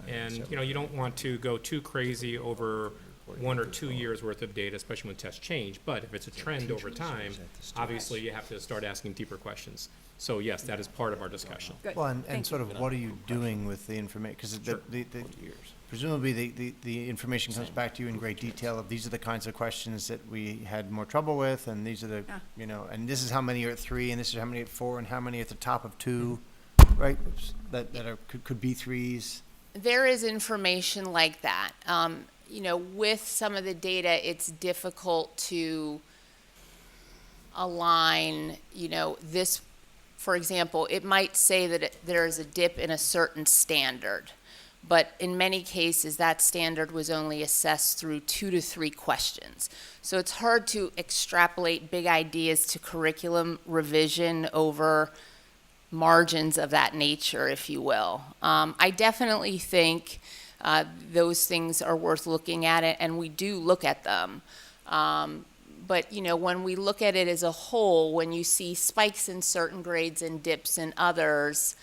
And, you know, you don't want to go too crazy over 1 or 2 years worth of data, especially when tests change. But if it's a trend over time, obviously you have to start asking deeper questions. So yes, that is part of our discussion. Good. Well, and Thank sort you. of what are you doing with the information? Because presumably the information comes back to you in great detail of these are the kinds of questions that we had more trouble with, and these are the, Yeah. you know, and this is how many are at 3, and this is how many at 4, and how many at the top of 2, right? Oops, that are, could be 3s. There is information like that. You know, with some of the data, it's difficult to align, you know, this, for example, it might say that there is a dip in a certain standard, but in many cases, that standard was only assessed through 2 to 3 questions. So it's hard to extrapolate big ideas to curriculum revision over margins of that nature, if you will. I definitely think those things are worth looking at, and we do look at them. But, you know, when we look at it as a whole, when you see spikes in certain grades and dips in others,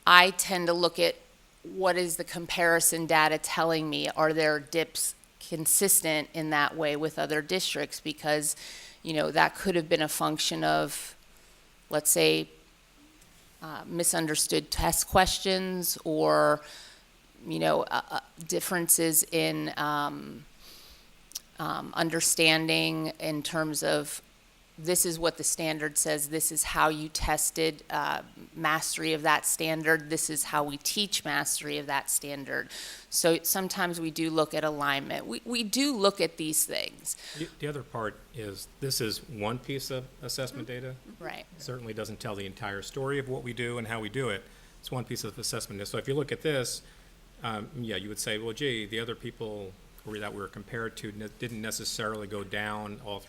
I tend to look at what is the comparison data telling me? Are there dips consistent in that way with other districts? Because, you know, that could have been a function of, let's say, misunderstood test questions, or, you know, differences in understanding in terms of this is what the standard says, this is how you tested mastery of that standard, this is how we teach mastery of that standard. So sometimes we do look at alignment. We do look at these things. The other part is, this is one piece of assessment data. Right. It certainly doesn't tell the entire story of what we do and how we do it. It's one piece of assessment. So if you look at this, yeah, you would say, well, gee, the other people that we were compared to didn't necessarily go down all,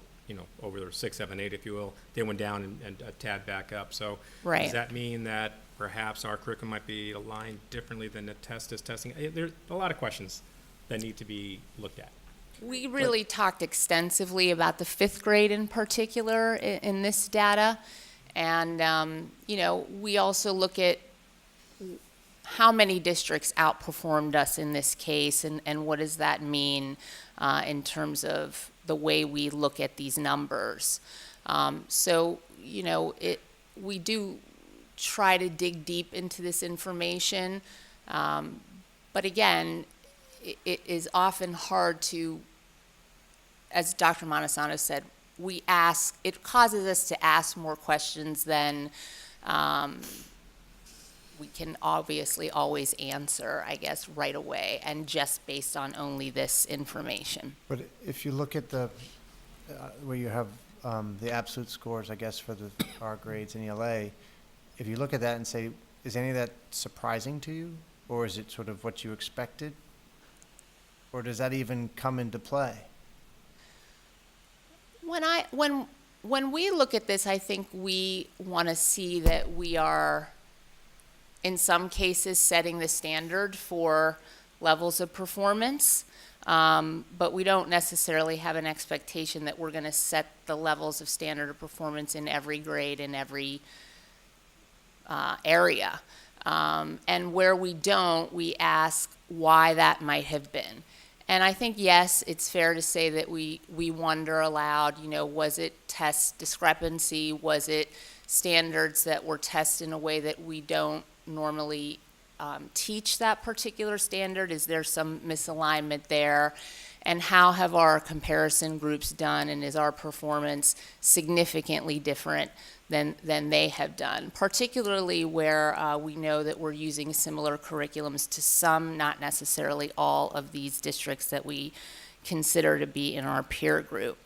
over their 6, 7, 8, if you will. They went down and a tad back up. So Right. does that mean that perhaps our curriculum might be aligned differently than the test is testing? There's a lot of questions that need to be looked at. We really talked extensively about the 5th grade in particular in this data. And, we also look at how many districts outperformed us in this case, and what does that mean in terms of the way we look at these numbers. We do try to dig deep into this information, but again, it is often hard to, as Dr. Montesano said, it causes us to ask more questions than we can obviously always answer, I guess, right away, and just based on only this information. But if you look at the, where you have the absolute scores, I guess, for the R grades in ELA, if you look at that and say, is any of that surprising to you? Or is it sort of what you expected? Or does that even come into play? When we look at this, I think we want to see that we are, in some cases, setting the standard for levels of performance, but we don't necessarily have an expectation that we're going to set the levels of standard of performance in every grade, in every area. And where we don't, we ask why that might have been. And I think, yes, it's fair to say that we wonder aloud, was it test discrepancy? Was it standards that were tested in a way that we don't normally teach that particular standard? Is there some misalignment there? And how have our comparison groups done, and is our performance significantly different than they have done, particularly where we know that we're using similar curriculums to some, not necessarily all, of these districts that we consider to be in our peer group.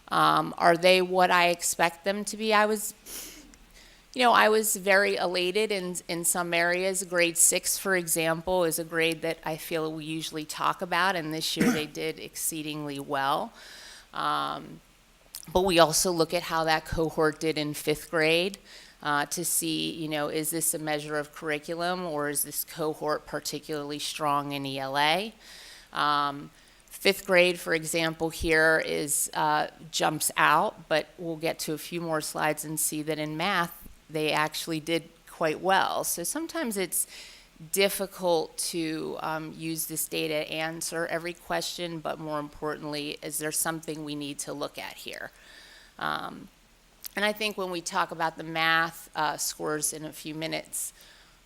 Are they what I expect them to be? I was very elated in some areas. Grade 6, for example, is a grade that I feel we usually talk about, and this year they did exceedingly well. But we also look at how that cohort did in 5th grade to see, is this a measure of curriculum, or is this cohort particularly strong in ELA? 5th grade, for example, here jumps out, but we'll get to a few more slides and see that in math, they actually did quite well. So sometimes it's difficult to use this data to answer every question, but more importantly, is there something we need to look at here? And I think when we talk about the math scores in a few minutes,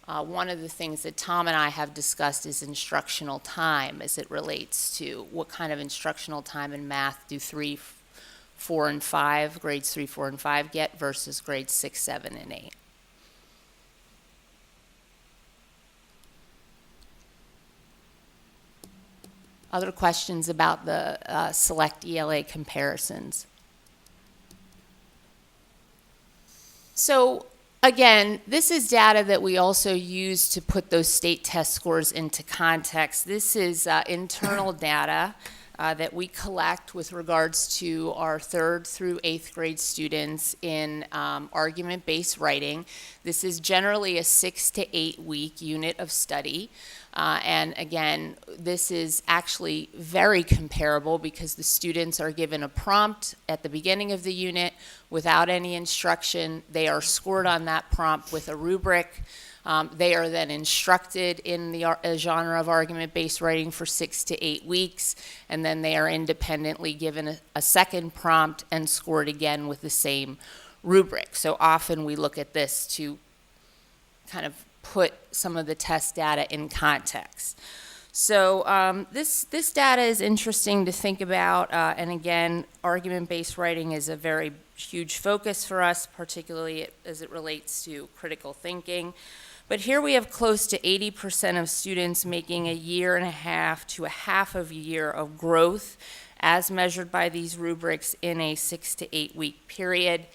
one of the things that Tom and I have discussed is instructional time as it relates to what kind of instructional time in math do 3, 4, and 5, grades 3, 4, and 5 get versus grades 6, 7, and 8. Other questions about the select ELA comparisons? So again, this is data that we also use to put those state test scores into context. This is internal data that we collect with regards to our 3rd through 8th grade students in argument-based writing. This is generally a 6 to 8 week unit of study. And again, this is actually very comparable because the students are given a prompt at the beginning of the unit without any instruction. They are scored on that prompt with a rubric. They are then instructed in the genre of argument-based writing for 6 to 8 weeks, and then they are independently given a second prompt and scored again with the same rubric. So often we look at this to kind of put some of the test data in context. So this data is interesting to think about, and again, argument-based writing is a very huge focus for us, particularly as it relates to critical thinking. But here we have close to 80% of students making a year and a half to a half of a year of growth as measured by these rubrics in a 6 to 8 week period.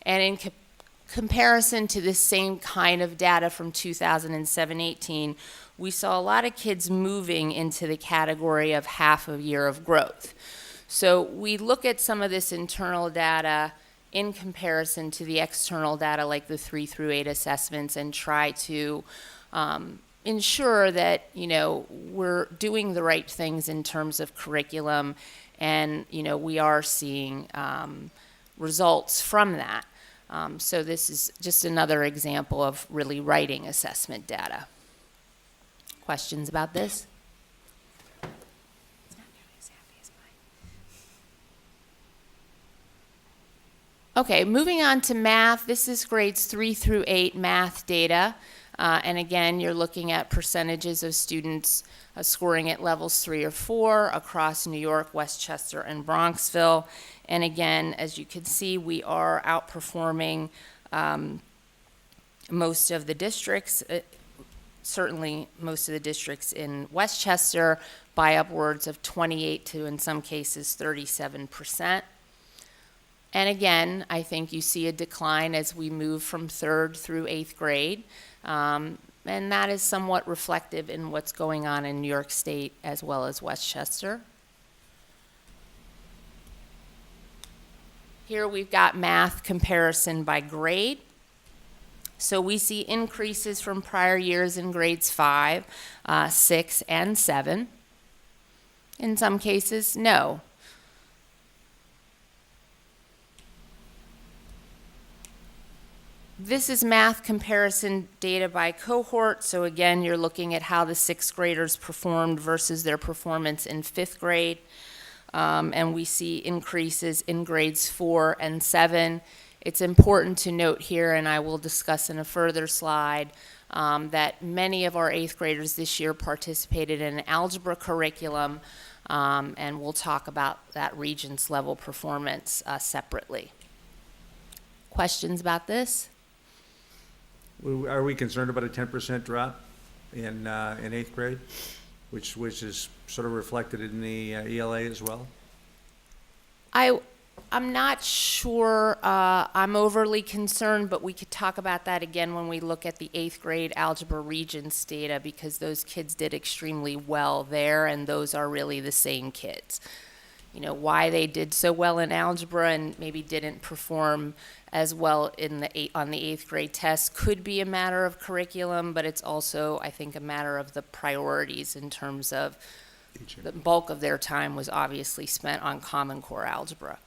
And in comparison to the same kind of data from 2007-18, we saw a lot of kids moving into the category of half a year of growth. So we look at some of this internal data in comparison to the external data like the 3 through 8 assessments and try to ensure that, you know, we're doing the right things in terms of curriculum and, you know, we are seeing results from that. So this is just another example of really writing assessment data. Questions about this? Okay, moving on to math. This is grades 3 through 8 math data. And again, you're looking at percentages of students scoring at levels 3 or 4 across New York, Westchester, and Bronxville. And again, as you can see, we are outperforming most of the districts, certainly most of the districts in Westchester by upwards of 28 to, in some cases, 37%. And again, I think you see a decline as we move from 3rd through 8th grade. And that is somewhat reflective in what's going on in New York State as well as Westchester. Here we've got math comparison by grade. So we see increases from prior years in grades 5, 6, and 7. In some cases, no. This is math comparison data by cohort. So again, you're looking at how the 6th graders performed versus their performance in 5th grade. And we see increases in grades 4 and 7. It's important to note here, and I will discuss in a further slide, that many of our 8th graders this year participated in an algebra curriculum, and we'll talk about that Regents level performance separately. Questions about this? Are we concerned about a 10% drop in 8th grade, which is sort of reflected in the ELA as well? I'm not sure I'm overly concerned, but we could talk about that again when we look at the 8th grade algebra Regents data, because those kids did extremely well there, and those are really the same kids. You know, why they did so well in algebra and maybe didn't perform as well on the 8th grade test could be a matter of curriculum, but it's also, I think, a matter of the priorities in terms of the bulk of their time was obviously spent on Common Core algebra.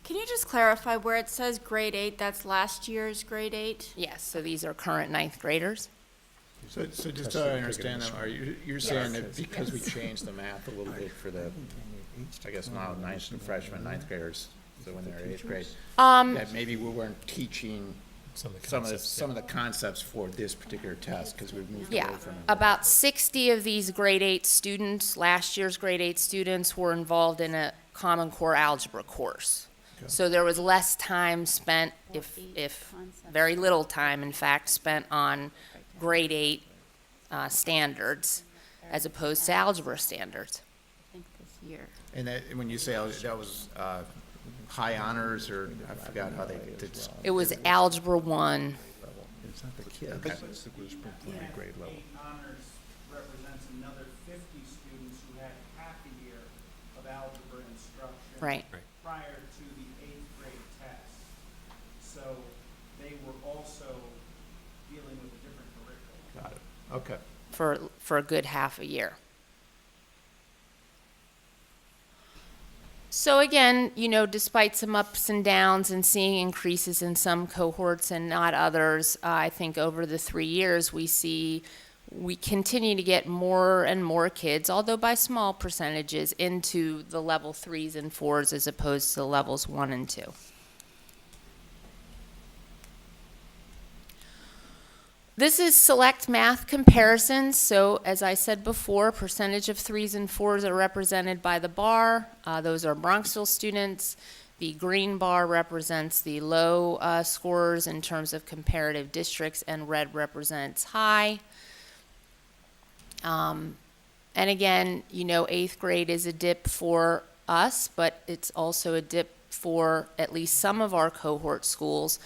Can you just clarify where it says grade 8, that's last year's grade 8? Yes, so these are current 9th graders. So just so I understand them, you're saying that because we changed the math a little bit for the, I guess now freshmen, 9th graders, so when they're 8th grade, that maybe we weren't teaching some of the concepts for this particular test because we've moved away from it. About 60 of these grade 8 students, last year's grade 8 students, were involved in a Common Core algebra course. Okay. So there was less time spent, if very little time, in fact, spent on grade 8 standards as opposed to algebra standards. I think this year. And that, when you say that was high honors, or I forgot how they did. It was Algebra 1. It's not the kids, it's the groups performing grade level. Honors represents another 50 students who had half a year of algebra instruction Right. prior to the 8th grade test. So they were also dealing with a different curriculum. Got it. Okay. For a good half a year. So again, you know, despite some ups and downs and seeing increases in some cohorts and not others, I think over the 3 years we continue to get more and more kids, although by small percentages, into the level 3s and 4s as opposed to the levels 1 and 2. This is select math comparisons. So as I said before, percentage of 3s and 4s are represented by the bar. Those are Bronxville students. The green bar represents the low scorers in terms of comparative districts, and red represents high. And again, you know, 8th grade is a dip for us, but it's also a dip for at least some of our cohort schools.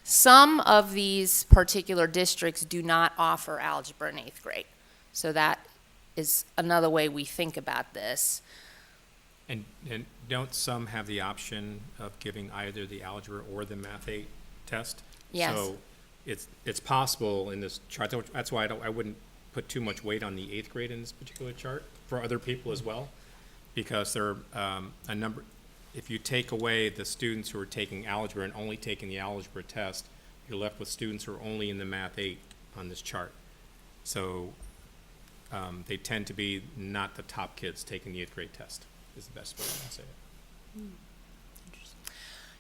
Some of these particular districts do not offer algebra in 8th grade. So that is another way we think about this. And don't some have the option of giving either the algebra or the math 8 test? Yes. So it's possible in this chart. That's why I wouldn't put too much weight on the 8th grade in this particular chart for other people as well, because there are a number. If you take away the students who are taking algebra and only taking the algebra test, you're left with students who are only in the math 8 on this chart. So they tend to be not the top kids taking the 8th grade test, is the best way to say it.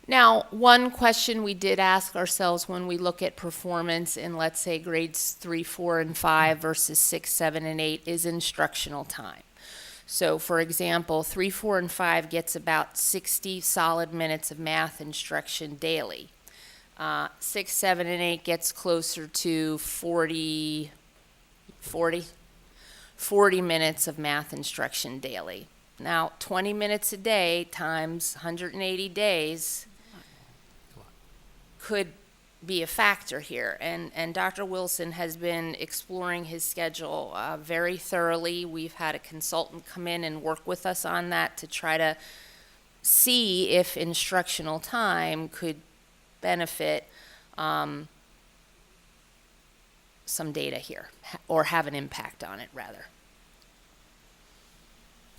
Now, one question we did ask ourselves when we look at performance in, let's say, grades 3, 4, and 5 versus 6, 7, and 8 is instructional time. So, for example, 3, 4, and 5 gets about 60 solid minutes of math instruction daily. 6, 7, and 8 gets closer to 40 minutes of math instruction daily. Now, 20 minutes a day times 180 days could be a factor here. And Dr. Wilson has been exploring his schedule very thoroughly. We've had a consultant come in and work with us on that to try to see if instructional time could benefit some data here, or have an impact on it, rather.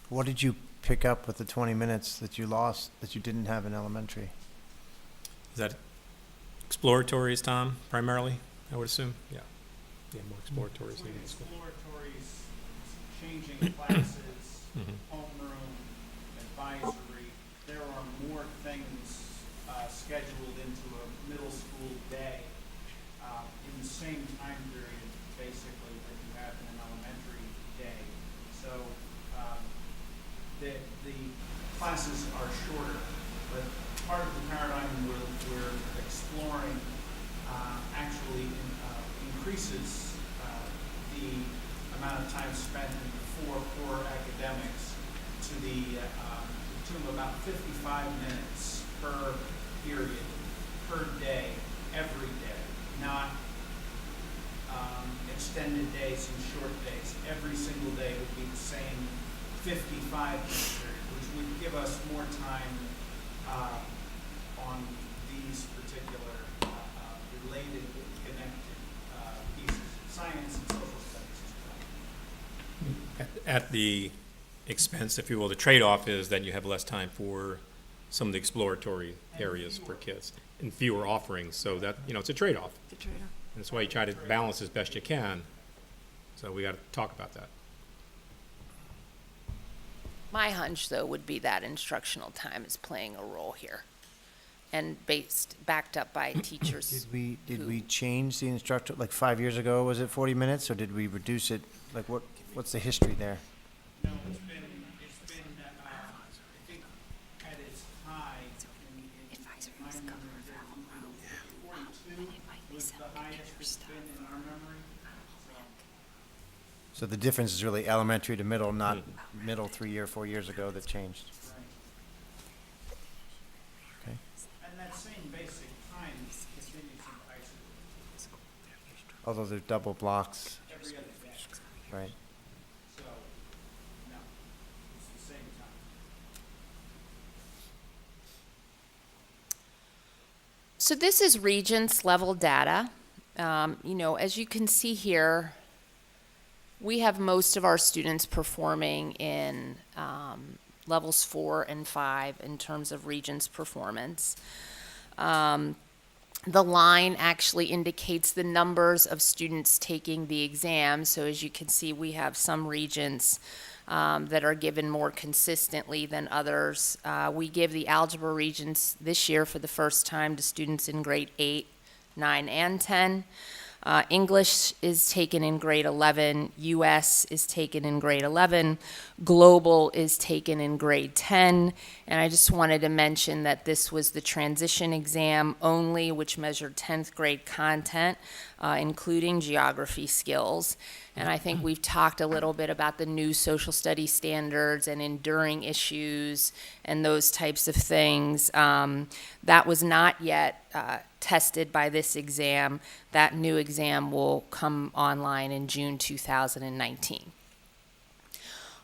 What did you pick up with the 20 minutes that you lost, that you didn't have in elementary? Is that exploratories, Tom, primarily, I would assume? Yeah. Yeah, more exploratories in the school. Exploratories, changing classes, homeroom, advisory. There are more things scheduled into a middle school day in the same time period, basically, that you have in an elementary day. So the classes are shorter, but part of the paradigm we're exploring actually increases the amount of time spent in the core academics to the tune of about 55 minutes per period, per day, every day, not extended days and short days. Every single day would be the same 55-minute period, which would give us more time on these particular related, connected pieces, science and social studies as well. At the expense, if you will, the trade-off is that you have less time for some of the exploratory areas for kids and fewer offerings. So that, you know, it's a trade-off. The trade-off. And that's why you try to balance as best you can. So we got to talk about that. My hunch, though, would be that instructional time is playing a role here, and backed up by teachers. Did we change the instructor, like 5 years ago, was it 40 minutes, or did we reduce it? Like what's the history there? No, it's been I think at its high in my memory, 42 was the highest it's been in our memory. So the difference is really elementary to middle, not middle 3 year, 4 years ago that changed. Okay. And that same basic time continues in high school. Although they're double blocks, Every other day. right? So, no, it's the same time. So this is Regents level data. You know, as you can see here, we have most of our students performing in levels 4 and 5 in terms of Regents performance. The line actually indicates the numbers of students taking the exam. So as you can see, we have some Regents that are given more consistently than others. We give the algebra Regents this year for the first time to students in grade 8, 9, and 10. English is taken in grade 11, US is taken in grade 11, Global is taken in grade 10, and I just wanted to mention that this was the transition exam only, which measured 10th grade content, including geography skills. And I think we've talked a little bit about the new social studies standards and enduring issues and those types of things. That was not yet tested by this exam. That new exam will come online in June 2019.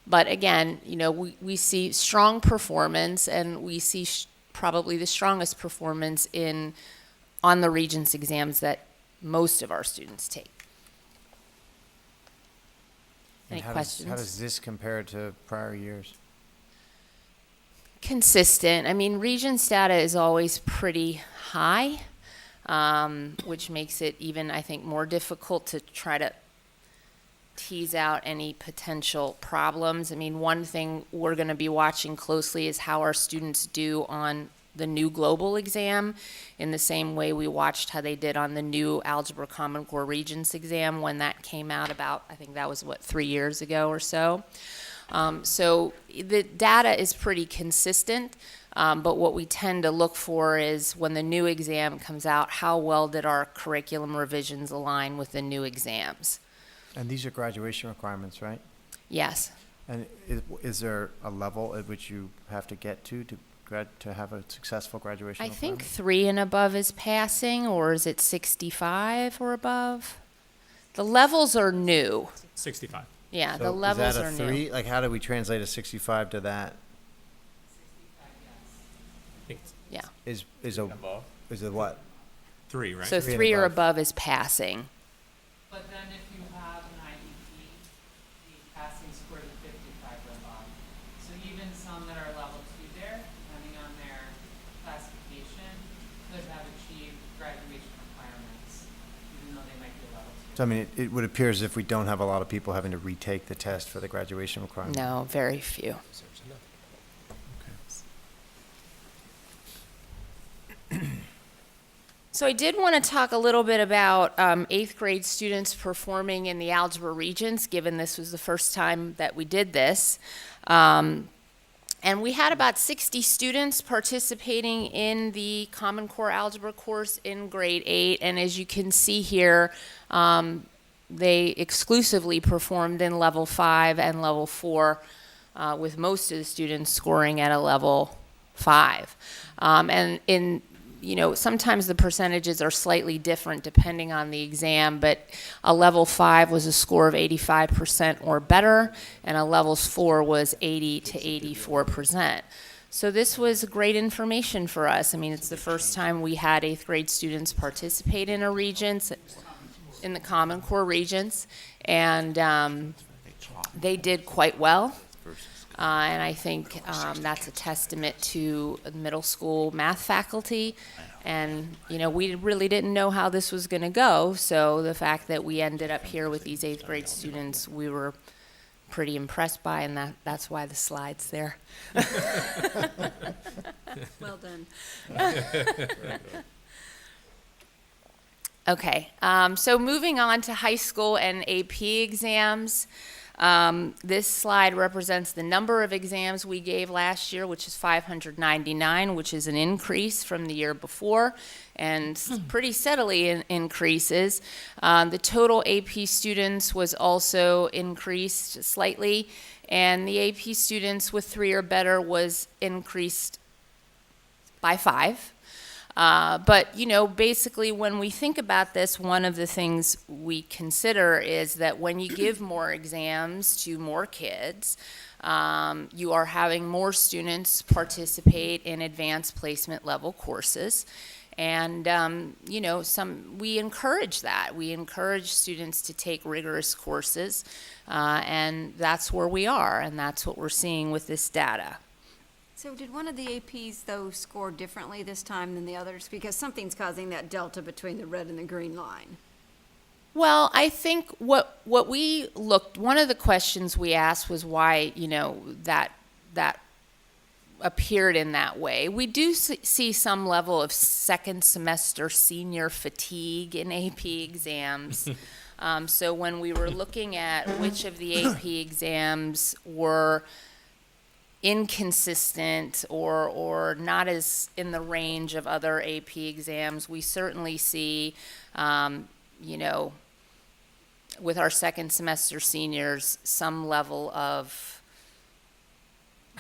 But again, you know, we see strong performance, and we see probably the strongest performance on the Regents exams that most of our students take. Any questions? How does this compare to prior years? Consistent. I mean, Regents data is always pretty high, which makes it even, I think, more difficult to try to tease out any potential problems. I mean, one thing we're going to be watching closely is how our students do on the new global exam, in the same way we watched how they did on the new Algebra Common Core Regents exam when that came out about, I think that was, 3 years ago or so. So the data is pretty consistent, but what we tend to look for is when the new exam comes out, how well did our curriculum revisions align with the new exams? And these are graduation requirements, right? Yes. And is there a level at which you have to get to have a successful graduation I requirement? think 3 and above is passing, or is it 65 or above? The levels are new. 65. Yeah, So the levels is that are a new. 3? Like, how do we translate a 65 to that? I think it's Yeah. Is a what? 3, right? So 3 and 3 or above. above is passing. But then if you have an IEP, the passing score is 55 or above. So even some that are level 2 there, depending on their classification, could have achieved graduation requirements, even though they might be level 2. So, I mean, it would appear as if we don't have a lot of people having to retake the test for the graduation requirement. No, very few. So I did want to talk a little bit about 8th grade students performing in the Algebra Regents, given this was the first time that we did this. And we had about 60 students participating in the Common Core Algebra course in grade 8. And as you can see here, they exclusively performed in level 5 and level 4, with most of the students scoring at a level 5. Sometimes the percentages are slightly different depending on the exam, but a level 5 was a score of 85% or better, and a level 4 was 80 to 84%. So this was great information for us. I mean, it's the first time we had 8th grade students participate in a Regents, in the Common Core Regents, and they did quite well. And I think that's a testament to middle school math faculty. And, we really didn't know how this was going to go. So the fact that we ended up here with these 8th grade students, we were pretty impressed by, and that's why the slide's there. Well done. Okay, so moving on to high school and AP exams. This slide represents the number of exams we gave last year, which is 599, which is an increase from the year before, and pretty steadily increases. The total AP students was also increased slightly, and the AP students with 3 or better was increased by 5. But, basically when we think about this, one of the things we consider is that when you give more exams to more kids, you are having more students participate in advanced placement level courses. And, we encourage that. We encourage students to take rigorous courses, and that's where we are, and that's what we're seeing with this data. So did one of the APs, though, score differently this time than the others? Because something's causing that delta between the red and the green line. Well, I think what we looked, one of the questions we asked was why, that appeared in that way. We do see some level of second semester senior fatigue in AP exams. So when we were looking at which of the AP exams were inconsistent or not as in the range of other AP exams, we certainly see, with our second semester seniors, some level of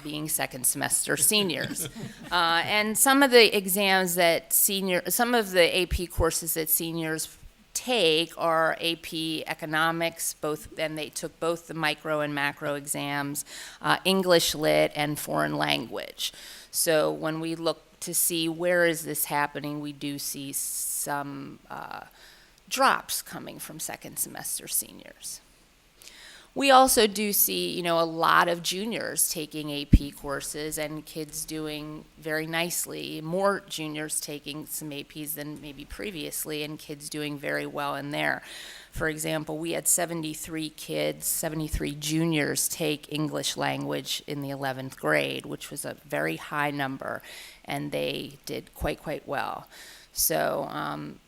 being second semester seniors. And some of the exams that some of the AP courses that seniors take are AP economics, and they took both the micro and macro exams, English lit, and foreign language. So when we look to see where is this happening, we do see some drops coming from second semester seniors. We also do see, a lot of juniors taking AP courses and kids doing very nicely. More juniors taking some APs than maybe previously, and kids doing very well in there. For example, we had 73 juniors take English language in the 11th grade, which was a very high number, and they did quite well. So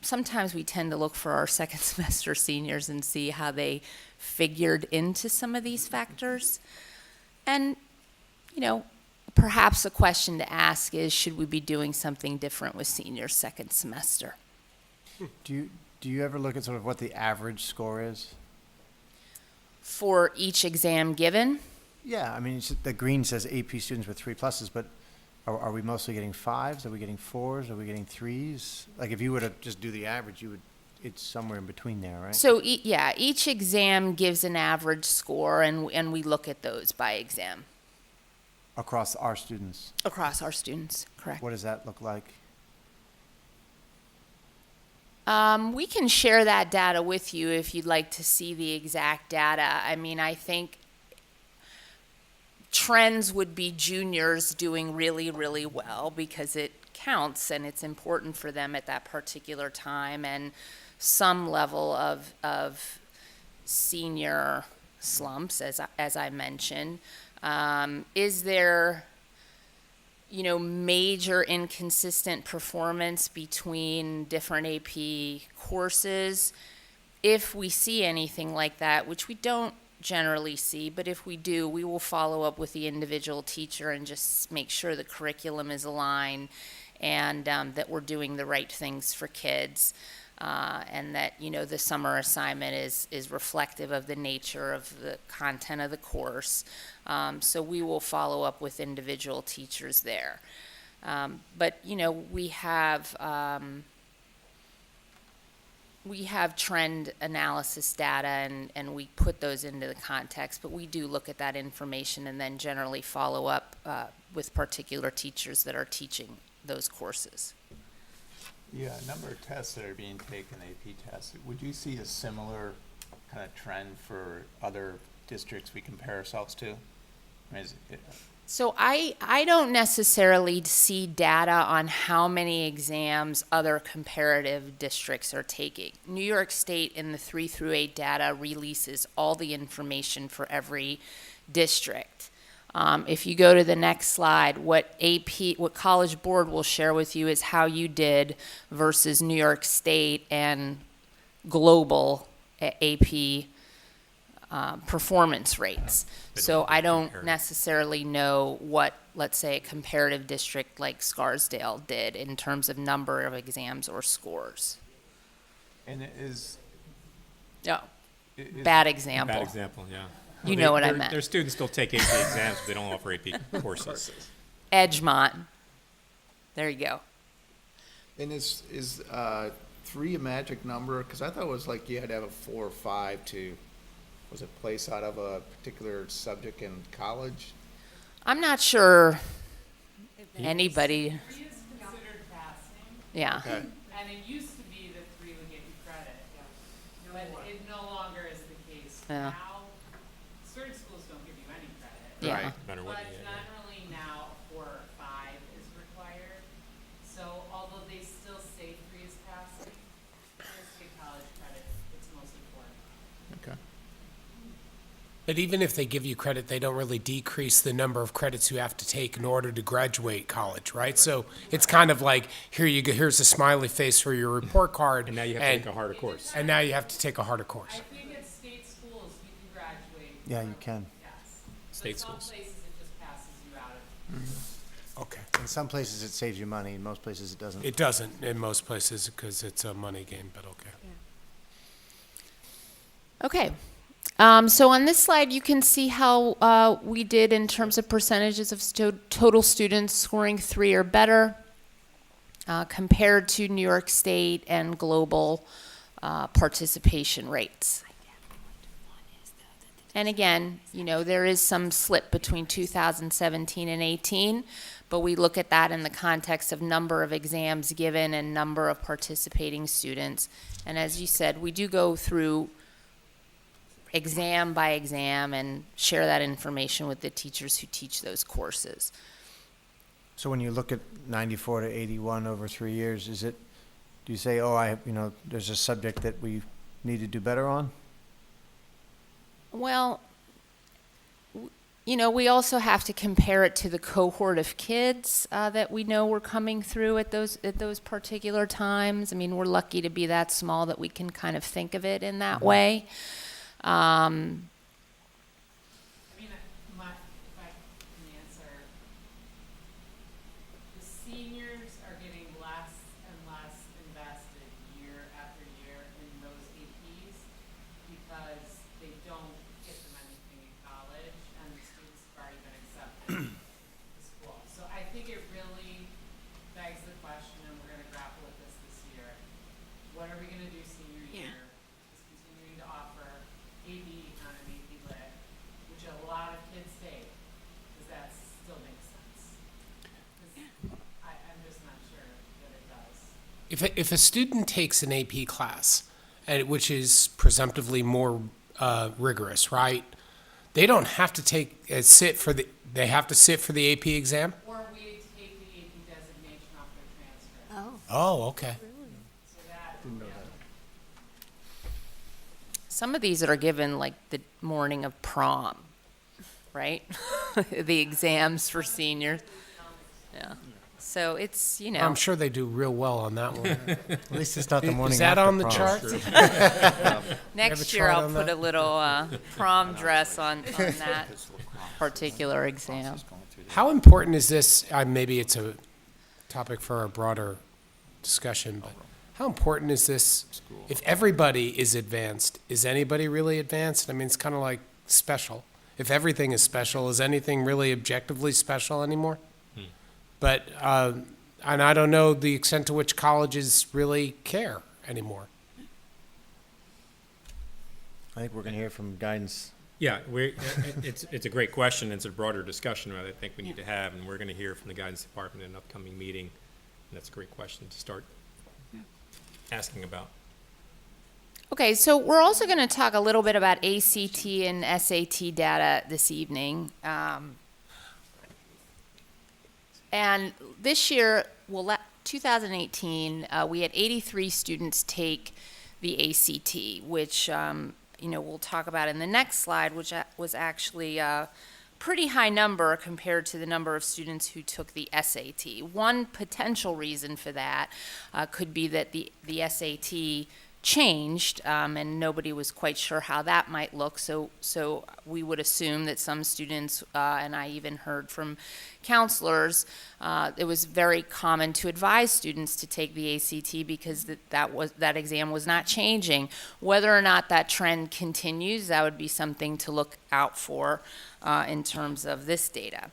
sometimes we tend to look for our second semester seniors and see how they figured into some of these factors. And, perhaps a question to ask is, should we be doing something different with seniors second semester? Do you ever look at sort of what the average score is? For each exam given? Yeah, I mean, the green says AP students with 3+, but are we mostly getting 5s? Are we getting 4s? Are we getting 3s? Like, if you were to just do the average, it's somewhere in between there, right? So, each exam gives an average score, and we look at those by exam. Across our students? Across our students, correct. What does that look like? We can share that data with you if you'd like to see the exact data. I mean, I think trends would be juniors doing really, really well because it counts and it's important for them at that particular time, and some level of senior slumps, as I mentioned. Is there, major inconsistent performance between different AP courses? If we see anything like that, which we don't generally see, but if we do, we will follow up with the individual teacher and just make sure the curriculum is aligned and that we're doing the right things for kids. And that, the summer assignment is reflective of the nature of the content of the course. So we will follow up with individual teachers there. But, we have trend analysis data, and we put those into the context, but we do look at that information and then generally follow up with particular teachers that are teaching those courses. Yeah, number of tests that are being taken, AP tests, would you see a similar kind of trend for other districts we compare ourselves to? I mean, So I don't necessarily see data on how many exams other comparative districts are taking. New York State in the 3 through 8 data releases all the information for every district. If you go to the next slide, what College Board will share with you is how you did versus New York State and global AP performance rates. So I don't necessarily know what, let's say, a comparative district like Scarsdale did in terms of number of exams or scores. and it is. No, is- bad example. Bad example, yeah. You know what I meant. Their students still take AP exams, but they don't offer AP courses. Edgemont. There you go. And is 3 a magic number? Because I thought it was like you had to have a 4 or 5 to, was it place out of a particular subject in college? I'm not sure anybody. 3 is considered passing, Yeah. Okay. and it used to be that 3 would get you credit. But it no longer is the case. Yeah. Now, certain schools don't give you any credit. Yeah. No matter what But you get, generally now, 4 or 5 is required. So although they still say 3 is passing, just get college credit, it's most important. Okay. But even if they give you credit, they don't really decrease the number of credits you have to take in order to graduate college, right? So it's kind of like, here you go, here's a smiley face for your report card. And now you have to take a harder course. And now you have to take a harder course. I think at state schools, you can graduate. Yeah, you can. Yes. State But some schools. places it just passes you out of. Okay. In some places, it saves you money. In most places, it doesn't. It doesn't in most places because it's a money game, but okay. Okay. So on this slide, you can see how we did in terms of percentages of total students scoring 3 or better compared to New York State and global participation rates. And again, you know, there is some slip between 2017 and 18, but we look at that in the context of number of exams given and number of participating students. And as you said, we do go through exam by exam and share that information with the teachers who teach those courses. So when you look at 94 to 81 over 3 years, do you say, oh, there's a subject that we need to do better on? Well, you know, we also have to compare it to the cohort of kids that we know were coming through at those particular times. I mean, we're lucky to be that small that we can kind of think of it in that way. I mean, if I can answer, the seniors are getting less and less invested year after year in those APs because they don't get them anything in college and the students have already been accepted to school. So I think it really begs the question, and we're gonna grapple with this year. What are we gonna do senior year? Is continuing to offer AB Economy, AP Lit, which a lot of kids take, because that still makes sense. 'Cause I'm just not sure that it does. If a student takes an AP class, which is presumptively more rigorous, right? They don't have to they have to sit for the AP exam? Or we take the AP designation off their transcript. Oh, okay. So that, Some of these that are given like the morning of prom, right? The exams for seniors. Yeah. So it's, you know. I'm sure they do real well on that one. At least it's not the morning Is that after on the prom. chart? Next a year, chart I'll on put that? a little prom dress on that particular exam. How important is this? Maybe it's a topic for a broader discussion, but how important is this? If everybody is advanced, is anybody really advanced? I mean, it's kind of like special. If everything is special, is anything really objectively special anymore? But, and I don't know the extent to which colleges really care anymore. I think we're going to hear from guidance. Yeah, it's a great question. It's a broader discussion that I think we need to have, and we're going to hear from the guidance department in an upcoming meeting. And that's a great question to start asking about. Okay, so we're also going to talk a little bit about ACT and SAT data this evening. And this year, 2018, we had 83 students take the ACT, which, you know, we'll talk about in the next slide, which was actually a pretty high number compared to the number of students who took the SAT. One potential reason for that could be that the SAT changed, and nobody was quite sure how that might look. So we would assume that some students, and I even heard from counselors, it was very common to advise students to take the ACT because that exam was not changing. Whether or not that trend continues, that would be something to look out for in terms of this data.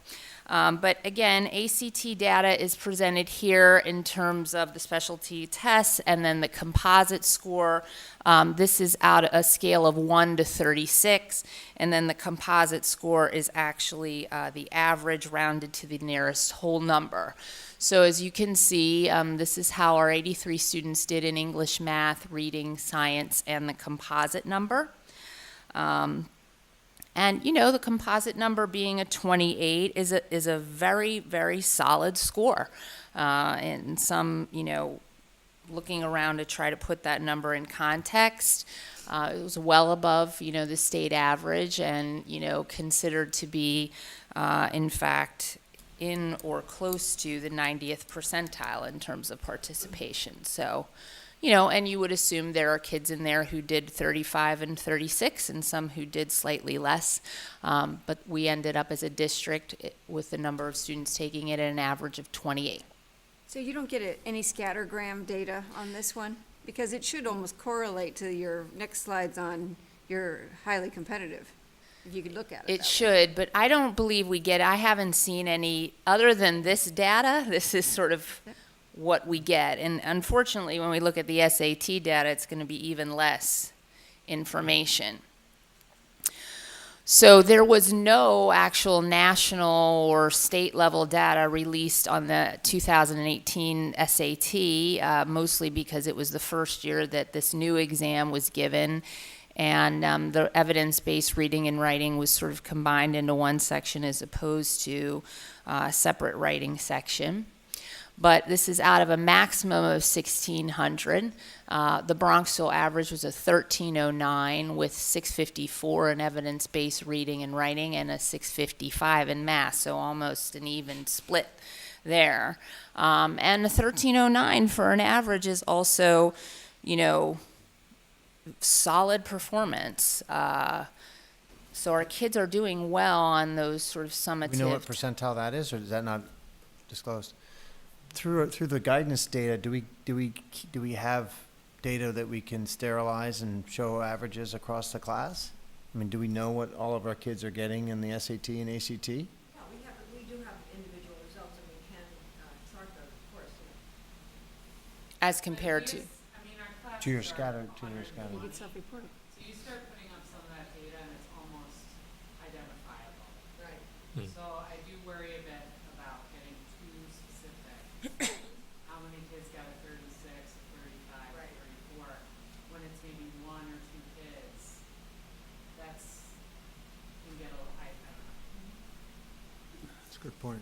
But again, ACT data is presented here in terms of the specialty tests and then the composite score. This is out a scale of 1 to 36, and then the composite score is actually the average rounded to the nearest whole number. So as you can see, this is how our 83 students did in English, math, reading, science, and the composite number. And, you know, the composite number being a 28 is a very, very solid score. And some, you know, looking around to try to put that number in context, it was well above, the state average and, considered to be, in fact, in or close to the 90th percentile in terms of participation. So, and you would assume there are kids in there who did 35 and 36 and some who did slightly less. But we ended up as a district with the number of students taking it at an average of 28. So you don't get any scattergram data on this one? Because it should almost correlate to your next slides on your highly competitive, if you could look at it. It should, but I don't believe I haven't seen any, other than this data, this is sort of what we get. And unfortunately, when we look at the SAT data, it's going to be even less information. So there was no actual national or state level data released on the 2018 SAT, mostly because it was the first year that this new exam was given. And the evidence-based reading and writing was sort of combined into one section as opposed to a separate writing section. But this is out of a maximum of 1,600. The Bronxville average was a 1309 with 654 in evidence-based reading and writing and a 655 in math, so almost an even split there. And a 1309 for an average is also, solid performance. So our kids are doing well on those sort of summative. We know what percentile that is, or is that not disclosed? Through the guidance data, do we have data that we can sterilize and show averages across the class? I mean, do we know what all of our kids are getting in the SAT and ACT? Yeah, we do have individual results, and we can chart those, of course. As compared to. To your scatter. You get self-reported. So you start putting up some of that data and it's almost identifiable. Right. So I do worry a bit about getting too specific. How many kids got a 36, a 35, a 34, when it's maybe one or two kids. Can get a little, I don't know. That's a good point.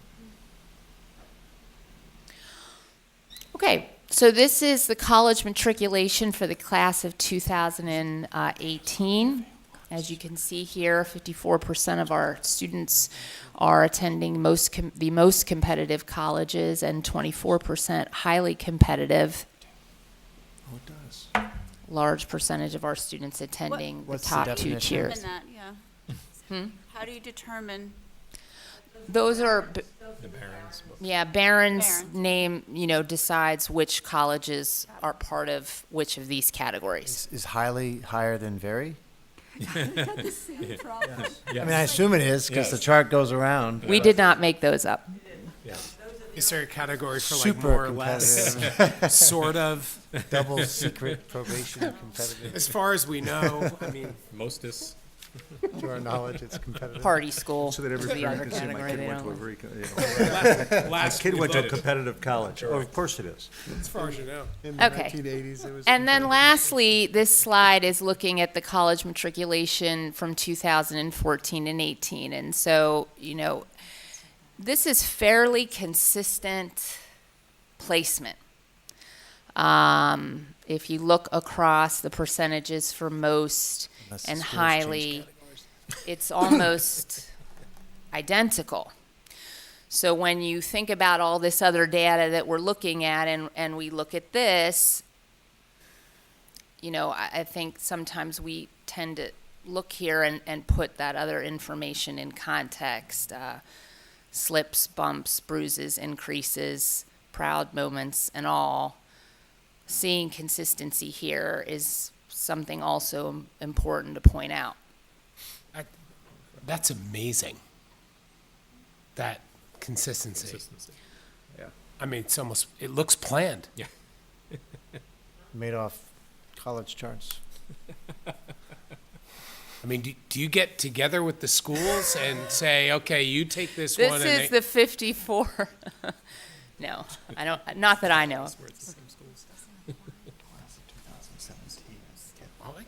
Okay, so this is the college matriculation for the class of 2018. As you can see here, 54% of our students are attending the most competitive colleges and 24% highly competitive. Oh, it does. Large percentage of our students attending the What's the top two definition? tiers. Determine that, yeah. How do you determine? Those are, The Barons. Barron's Barron's. name, decides which colleges are part of which of these categories. Is highly higher than very? The same problem. I mean, I assume it is, because the chart goes around. We did not make those up. Is there a category for like Super more or less? Sort of. Double secret probation competitive. As far as we know, I mean, Mostess. To our knowledge, it's competitive. Party school So that is every the parent other can see my category kid they went to a don't. very, my last kid we went to a voted, competitive college. Oh, of course it is. as far as you know. In the Okay. 1980s, it was And then competitive. lastly, this slide is looking at the college matriculation from 2014 and 18. And so, this is fairly consistent placement. If you look across the percentages for most Unless and schools change highly, categories. it's almost identical. So when you think about all this other data that we're looking at and we look at this, I think sometimes we tend to look here and put that other information in context. Slips, bumps, bruises, increases, proud moments, and all. Seeing consistency here is something also important to point out. That's amazing. That consistency. Yeah. I mean, it looks planned. Yeah. Made off college charts. I mean, do you get together with the schools and say, okay, you take this This one? is the 54. No, I don't. Not that I know of. Oh, I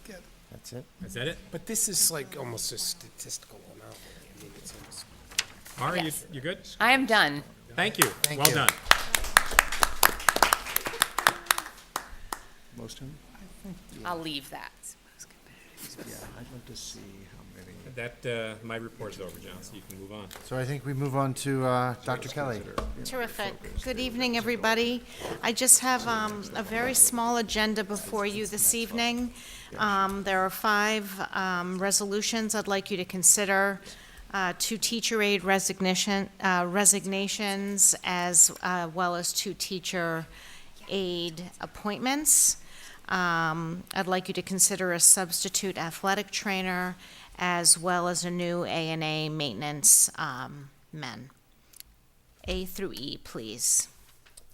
get it. That's it. Is that it? But this is like almost a statistical anomaly. I mean, it's almost. Mara, Yes. you good? I am done. Thank you. Thank Well you. done. Most of them? I'll leave that. Yeah, I'd love to see how many. That, my report is over, John, so you can move on. So I think we move on to Dr. Kelly. Terrific. Good evening, everybody. I just have a very small agenda before you this evening. There are 5 resolutions I'd like you to consider. 2 teacher aide resignations, as well as 2 teacher aide appointments. I'd like you to consider a substitute athletic trainer, as well as a new A&A maintenance men. A through E, please.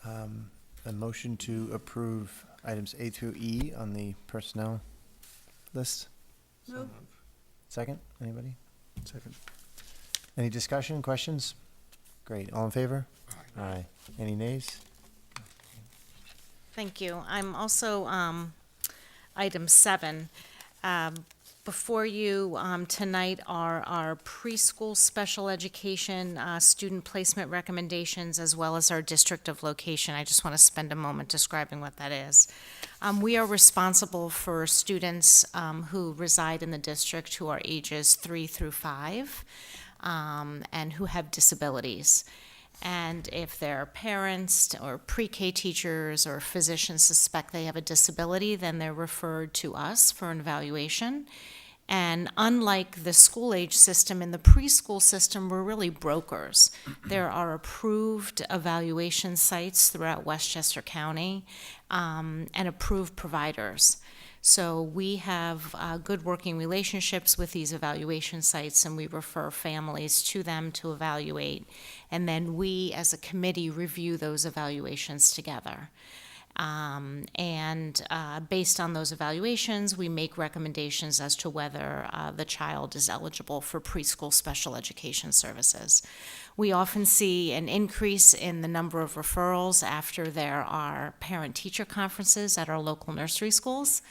A motion to approve items A through E on the personnel list. Move. Second, anybody? Second. Any discussion, questions? Great, all in favor? Aye. Any nays? Thank you. I'm also, item 7. Before you tonight are our preschool special education student placement recommendations, as well as our district of location. I just want to spend a moment describing what that is. We are responsible for students who reside in the district who are ages 3 through 5 and who have disabilities. And if their parents or pre-K teachers or physicians suspect they have a disability, then they're referred to us for an evaluation. And unlike the school-age system, in the preschool system, we're really brokers. There are approved evaluation sites throughout Westchester County and approved providers. So we have good working relationships with these evaluation sites, and we refer families to them to evaluate. And then we, as a committee, review those evaluations together. Based on those evaluations, we make recommendations as to whether the child is eligible for preschool special education services. We often see an increase in the number of referrals after there are parent-teacher conferences at our local nursery schools,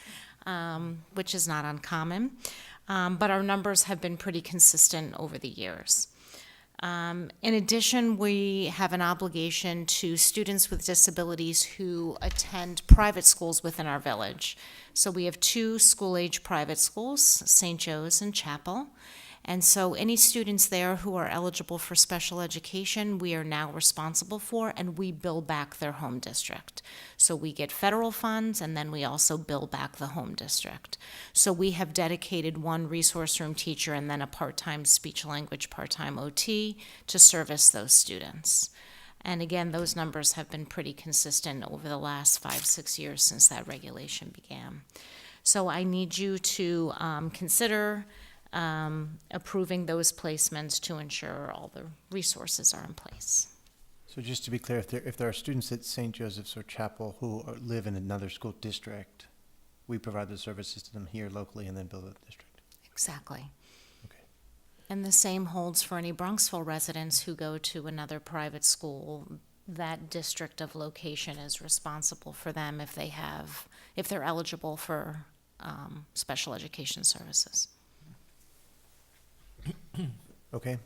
which is not uncommon. But our numbers have been pretty consistent over the years. In addition, we have an obligation to students with disabilities who attend private schools within our village. So we have 2 school-age private schools, St. Joe's and Chapel. And so any students there who are eligible for special education, we are now responsible for, and we bill back their home district. So we get federal funds, and then we also bill back the home district. So we have dedicated 1 resource room teacher and then a part-time speech-language, part-time OT to service those students. And again, those numbers have been pretty consistent over the last 5-6 years since that regulation began. So I need you to consider approving those placements to ensure all the resources are in place. So just to be clear, if there are students at St. Joseph's or Chapel who live in another school district, we provide the services to them here locally and then bill the district. Exactly. Okay. And the same holds for any Bronxville residents who go to another private school. That district of location is responsible for them if they're eligible for special education services. Okay.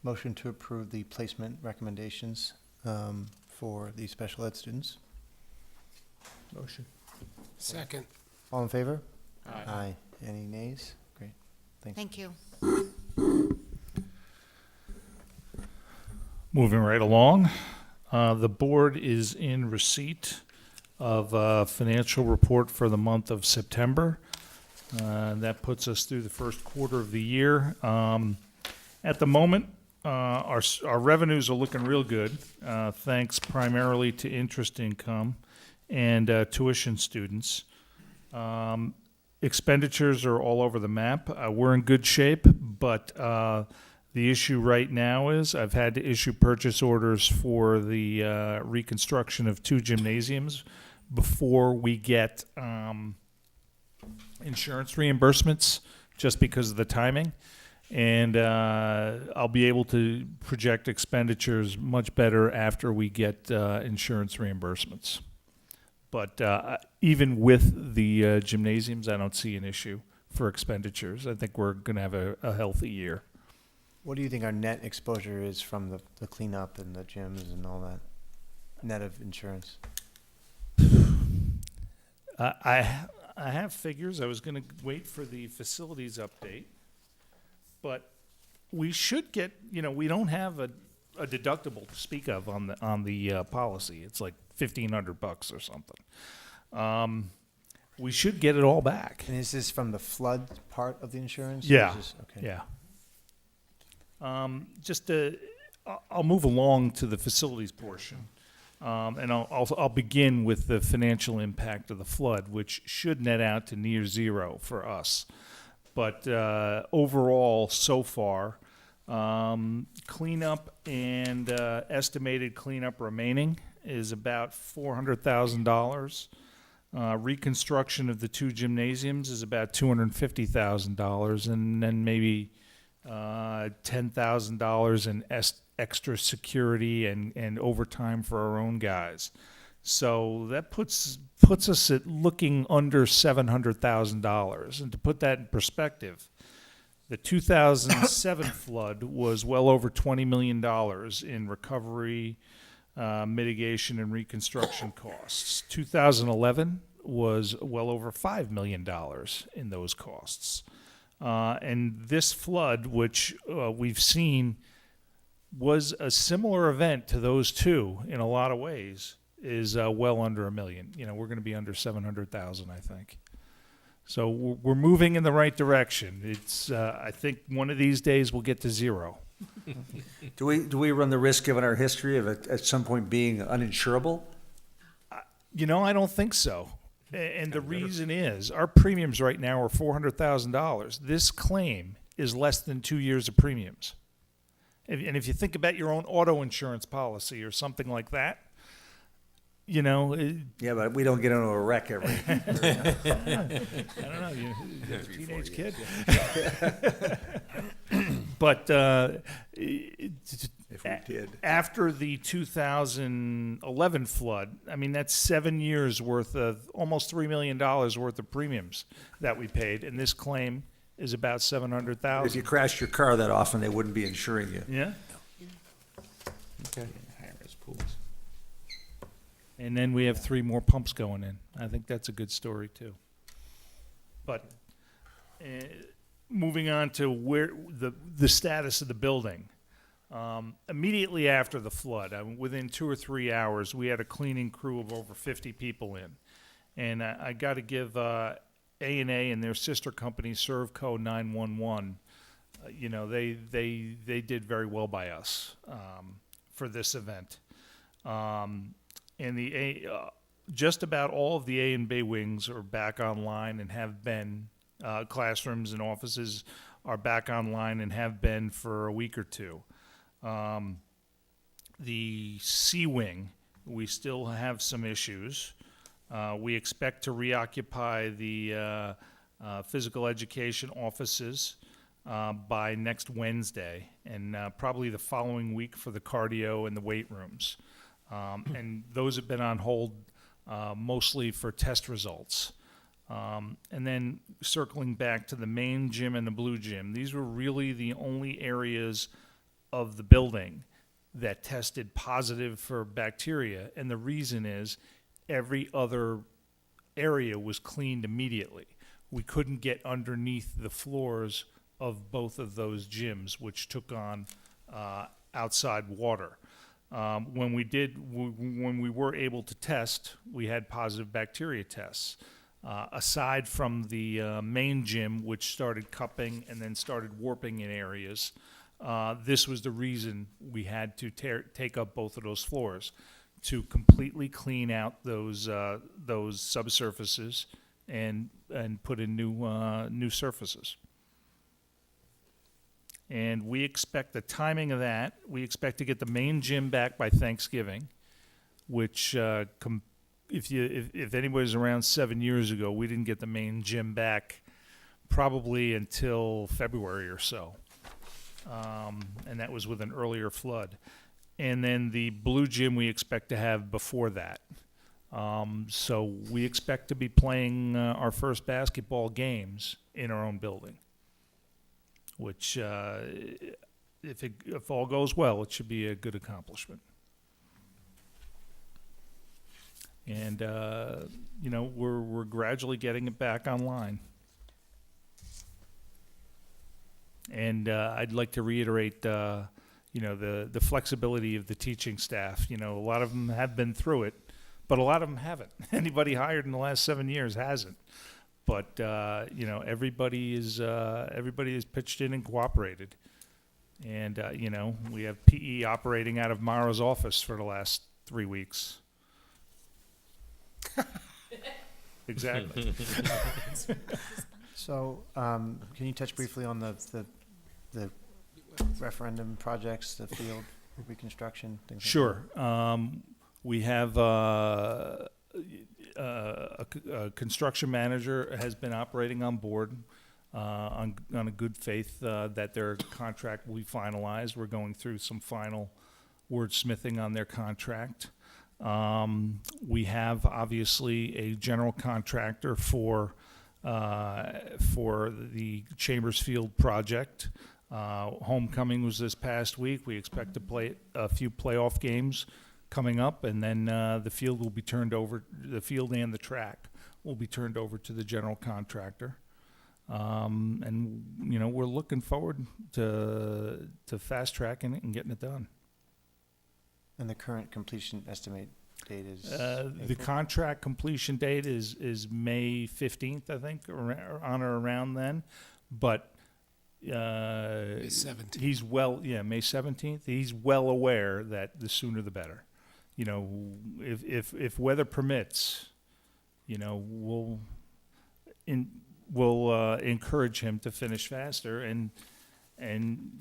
Motion to approve the placement recommendations for the special ed students. Motion. Second. All in favor? Aye. Any nays? Great. Thanks. Thank you. Moving right along, the board is in receipt of a financial report for the month of September. That puts us through the first quarter of the year. At the moment, our revenues are looking real good, thanks primarily to interest income and tuition students. Expenditures are all over the map. We're in good shape, but the issue right now is I've had to issue purchase orders for the reconstruction of 2 gymnasiums before we get insurance reimbursements, just because of the timing. And I'll be able to project expenditures much better after we get insurance reimbursements. But even with the gymnasiums, I don't see an issue for expenditures. I think we're going to have a healthy year. What do you think our net exposure is from the cleanup and the gyms and all that? Net of insurance? I have figures. I was gonna wait for the facilities update, but we should get, we don't have a deductible to speak of on the policy. It's like $1,500 or something. We should get it all back. And is this from the flood part of the insurance? or is Yeah, this- Okay. yeah. I'll move along to the facilities portion. And I'll begin with the financial impact of the flood, which should net out to near zero for us. But overall, so far, cleanup and estimated cleanup remaining is about $400,000. Reconstruction of the 2 gymnasiums is about $250,000, and then maybe $10,000 in extra security and overtime for our own guys. So that puts us at looking under $700,000. And to put that in perspective, the 2007 flood was well over $20 million in recovery, mitigation, and reconstruction costs. 2011 was well over $5 million in those costs. And this flood, which we've seen was a similar event to those two in a lot of ways, is well under $1 million. We're going to be under 700,000, I think. So we're moving in the right direction. It's I think one of these days we'll get to zero. Do we run the risk, given our history, of it at some point being uninsurable? I don't think so. And the reason is our premiums right now are $400,000. This claim is less than 2 years of premiums. And if you think about your own auto insurance policy or something like that, Yeah, but we don't get into a wreck every. I don't know, you're a teenage kid. But If we did. After the 2011 flood, that's 7 years worth of, almost $3 million worth of premiums that we paid, and this claim is about If $700,000. you crashed your car that often, they wouldn't be insuring you. Yeah, Okay. High-risk pools. and then we have 3 more pumps going in. I think that's a good story too. But moving on to where the status of the building. Immediately after the flood, within 2 or 3 hours, we had a cleaning crew of over 50 people in. And I got to give A&A and their sister company, Servco 911, they did very well by us for this event. And just about all of the A and B wings are back online and have been. Classrooms and offices are back online and have been for a week or two. The C wing, we still have some issues. We expect to reoccupy the physical education offices by next Wednesday, and probably the following week for the cardio and the weight rooms. And those have been on hold mostly for test results. And then circling back to the main gym and the blue gym, these were really the only areas of the building that tested positive for bacteria. And the reason is every other area was cleaned immediately. We couldn't get underneath the floors of both of those gyms, which took on outside water. When we were able to test, we had positive bacteria tests. Aside from the main gym, which started cupping and then started warping in areas, this was the reason we had to take up both of those floors, to completely clean out those subsurfaces and put in new surfaces. And we expect the timing of that. We expect to get the main gym back by Thanksgiving, which if anybody's around 7 years ago, we didn't get the main gym back probably until February or so. And that was with an earlier flood. And then the blue gym we expect to have before that. So we expect to be playing our first basketball games in our own building, which, if all goes well, it should be a good accomplishment. And, we're gradually getting it back online. And I'd like to reiterate, the flexibility of the teaching staff. A lot of them have been through it, but a lot of them haven't. Anybody hired in the last 7 years hasn't. But, everybody is pitched in and cooperated. And, we have PE operating out of Mara's office for the last 3 weeks. Exactly. So, can you touch briefly on the referendum projects, the field reconstruction, things like that? Sure. We have a construction manager has been operating on board on a good faith that their contract will be finalized. We're going through some final wordsmithing on their contract. We have obviously a general contractor for the Chambers Field project. Homecoming was this past week. We expect to play a few playoff games coming up, and then the field will be turned over. The field and the track will be turned over to the general contractor. And we're looking forward to fast tracking it and getting it done. And the current completion estimate date is? The contract completion date is May 15th, I think, or on or around then. But May 17th. May 17th. He's well aware that the sooner the better. If weather permits, we'll encourage him to finish faster, and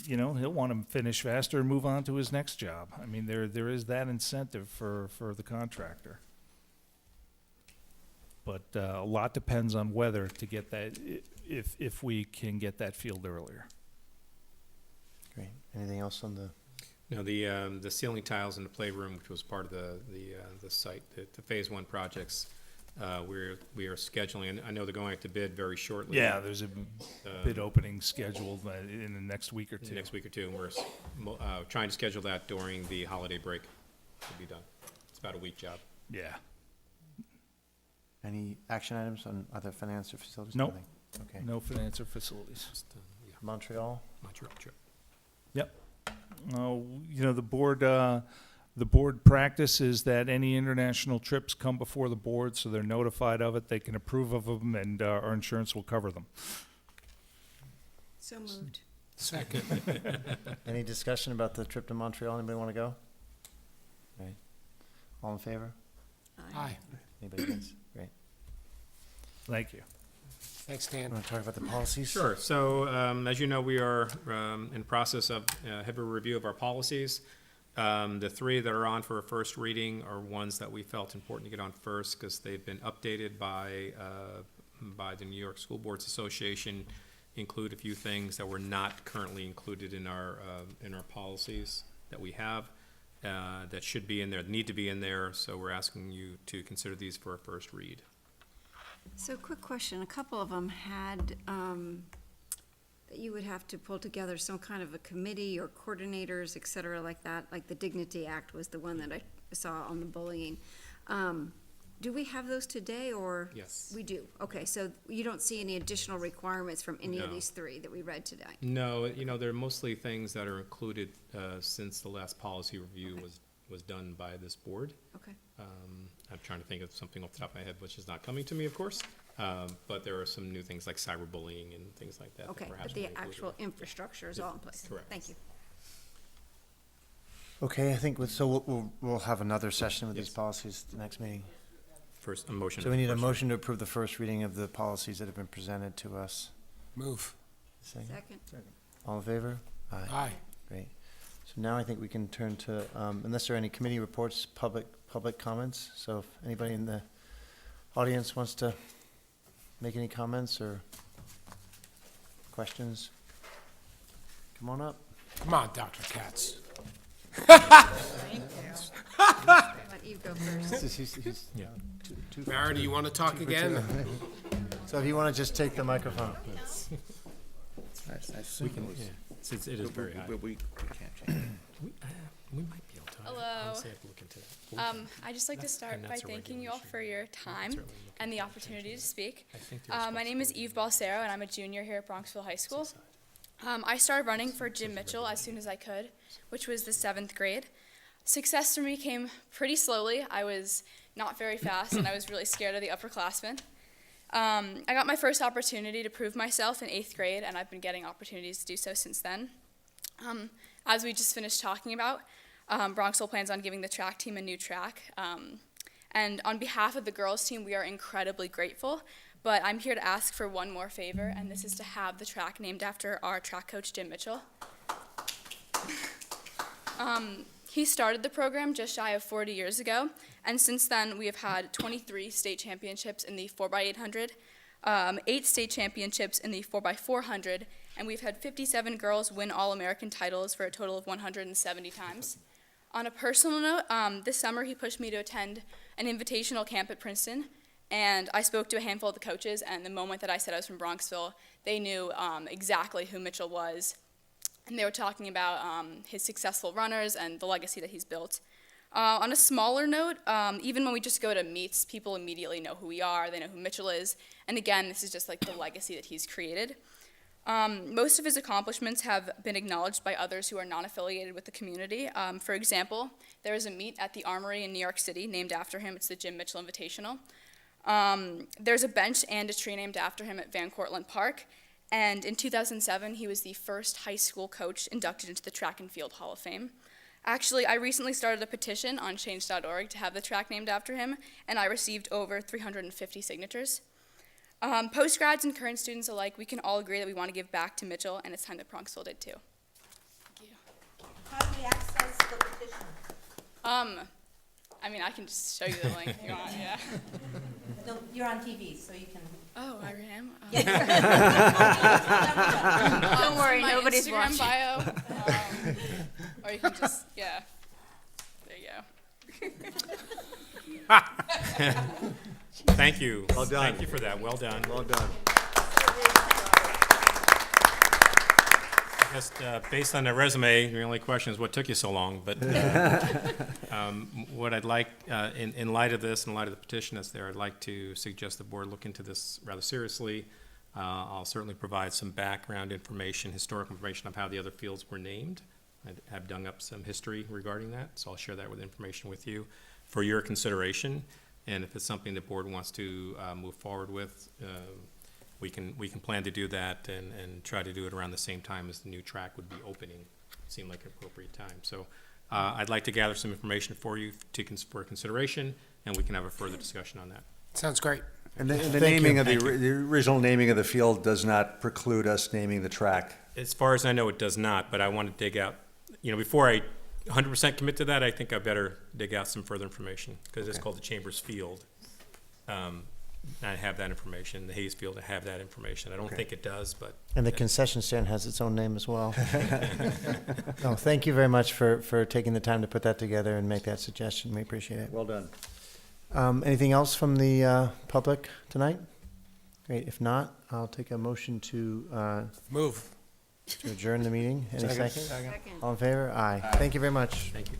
he'll want to finish faster and move on to his next job. I mean, there is that incentive for the contractor. But a lot depends on weather to get that, if we can get that field earlier. Great. Anything else on the? No, the ceiling tiles in the playroom, which was part of the site, the phase 1 projects, we are scheduling, and I know they're going out to bid very shortly. Yeah, there's a bid opening scheduled in the next week or two. And we're trying to schedule that during the holiday break to be done. It's about a week job. Yeah. Any action items on other finance or facilities? Nope. Nothing? Okay. No finance or facilities. Montreal? Montreal trip. Yep. The board practice is that any international trips come before the board, so they're notified of it, they can approve of them, and our insurance will cover them. So moved. Second. Any discussion about the trip to Montreal? Anybody want to go? Right. All in favor? Aye. Anybody against? Great. Thank you. Thanks, Dan. Want to talk about the policies? Sure. So, as you know, we are in process of heavy review of our policies. The 3 that are on for a first reading are ones that we felt important to get on first because they've been updated by the New York School Boards Association, include a few things that were not currently included in our policies that we have that should be in there, need to be in there. So we're asking you to consider these for a first read. So quick question, a couple of them had, that you would have to pull together some kind of a committee or coordinators, et cetera, like that, like the Dignity Act was the one that I saw on the bullying. Do we have those today, or? Yes. We do, okay, so you don't see any additional requirements from any of No. these 3 that we read today? No, they're mostly things that are included since the last policy review was done by this board. Okay. I'm trying to think of something off the top of my head, which is not coming to me, of course. But there are some new things like cyberbullying and things like that. that Okay, perhaps but the will be included. actual infrastructure is all in place? Correct. Thank you. Okay, I think we'll have another session with these Yes. policies at the next meeting. First, a motion. So we need a first motion to approve the first reading of the policies that have been presented to us. Move. Second? Second. All in favor? Aye. Great. So now I think we can turn to, unless there are any committee reports, public comments. So if anybody in the audience wants to make any comments or questions, come on up. Come on, Dr. Katz. Let you go first. Yeah. Mara, do you want to talk again? So if you want to just take the microphone. I assume it was. It is very high. We can't change it. We might be able to. Hello. Honestly, I have to look into that. I'd just like to start And by that's a thanking regular you all issue. for your time Certainly look and the into opportunity to speak. I think there's My name is possibility Eve Balsero, and I'm a junior here at Bronxville High School. I started running for Jim Mitchell as soon as I could, which was the 7th grade. Success for me came pretty slowly. I was not very fast, and I was really scared of the upperclassmen. I got my first opportunity to prove myself in 8th grade, and I've been getting opportunities to do so since then. As we just finished talking about, Bronxville plans on giving the track team a new track. And on behalf of the girls team, we are incredibly grateful. But I'm here to ask for one more favor, and this is to have the track named after our track coach, Jim Mitchell. He started the program just shy of 40 years ago, and since then we have had 23 state championships in the 4x800, 8 state championships in the 4x400, and we've had 57 girls win All-American titles for a total of 170 times. On a personal note, this summer he pushed me to attend an invitational camp at Princeton, and I spoke to a handful of the coaches, and the moment that I said I was from Bronxville, they knew exactly who Mitchell was, and they were talking about his successful runners and the legacy that he's built. On a smaller note, even when we just go to meets, people immediately know who we are, they know who Mitchell is, and again, this is just like the legacy that he's created. Most of his accomplishments have been acknowledged by others who are non-affiliated with the community. For example, there is a meet at the Armory in New York City named after him. It's the Jim Mitchell Invitational. There's a bench and a tree named after him at Van Cortlandt Park. And in 2007, he was the first high school coach inducted into the Track and Field Hall of Fame. Actually, I recently started a petition on change.org to have the track named after him, and I received over 350 signatures. Postgrads and current students alike, we can all agree that we want to give back to Mitchell, and it's time that Bronxville did too. Thank you. How do we access the petition? I mean, I can just show you the link if you want, yeah. No, you're on TV, so you can. Oh, I am? Don't worry, my nobody's Instagram watching. bio. Or you can just, yeah. There you go. Thank you. Well done. Thank you for that. Well done. Well done. Just based on the resume, the only question is what took you so long. But what I'd like, in light of this, in light of the petition that's there, I'd like to suggest the board look into this rather seriously. I'll certainly provide some background information, historical information of how the other fields were named. I have dug up some history regarding that, so I'll share that with information with you for your consideration. And if it's something the board wants to move forward with, we can plan to do that and try to do it around the same time as the new track would be opening. Seemed like an appropriate time. So I'd like to gather some information for you for consideration, and we can have a further discussion on that. Sounds great. And the Thank naming you. of the original naming of the field does not preclude us naming the track. As far as I know, it does not, but I want to dig out, before I 100% commit to that, I think I better dig out some further information, because it's called the Chambers Field. I have that information. The Hayes Field, I have that information. I don't think it does, but. And the concession stand has its own name as well. No, thank you very much for taking the time to put that together and make that suggestion. We appreciate it. Well done. Anything else from the public tonight? Great. If not, I'll take a motion to Move. adjourn the meeting. Any second? Second. All in favor? Aye. Thank you very much. Thank you.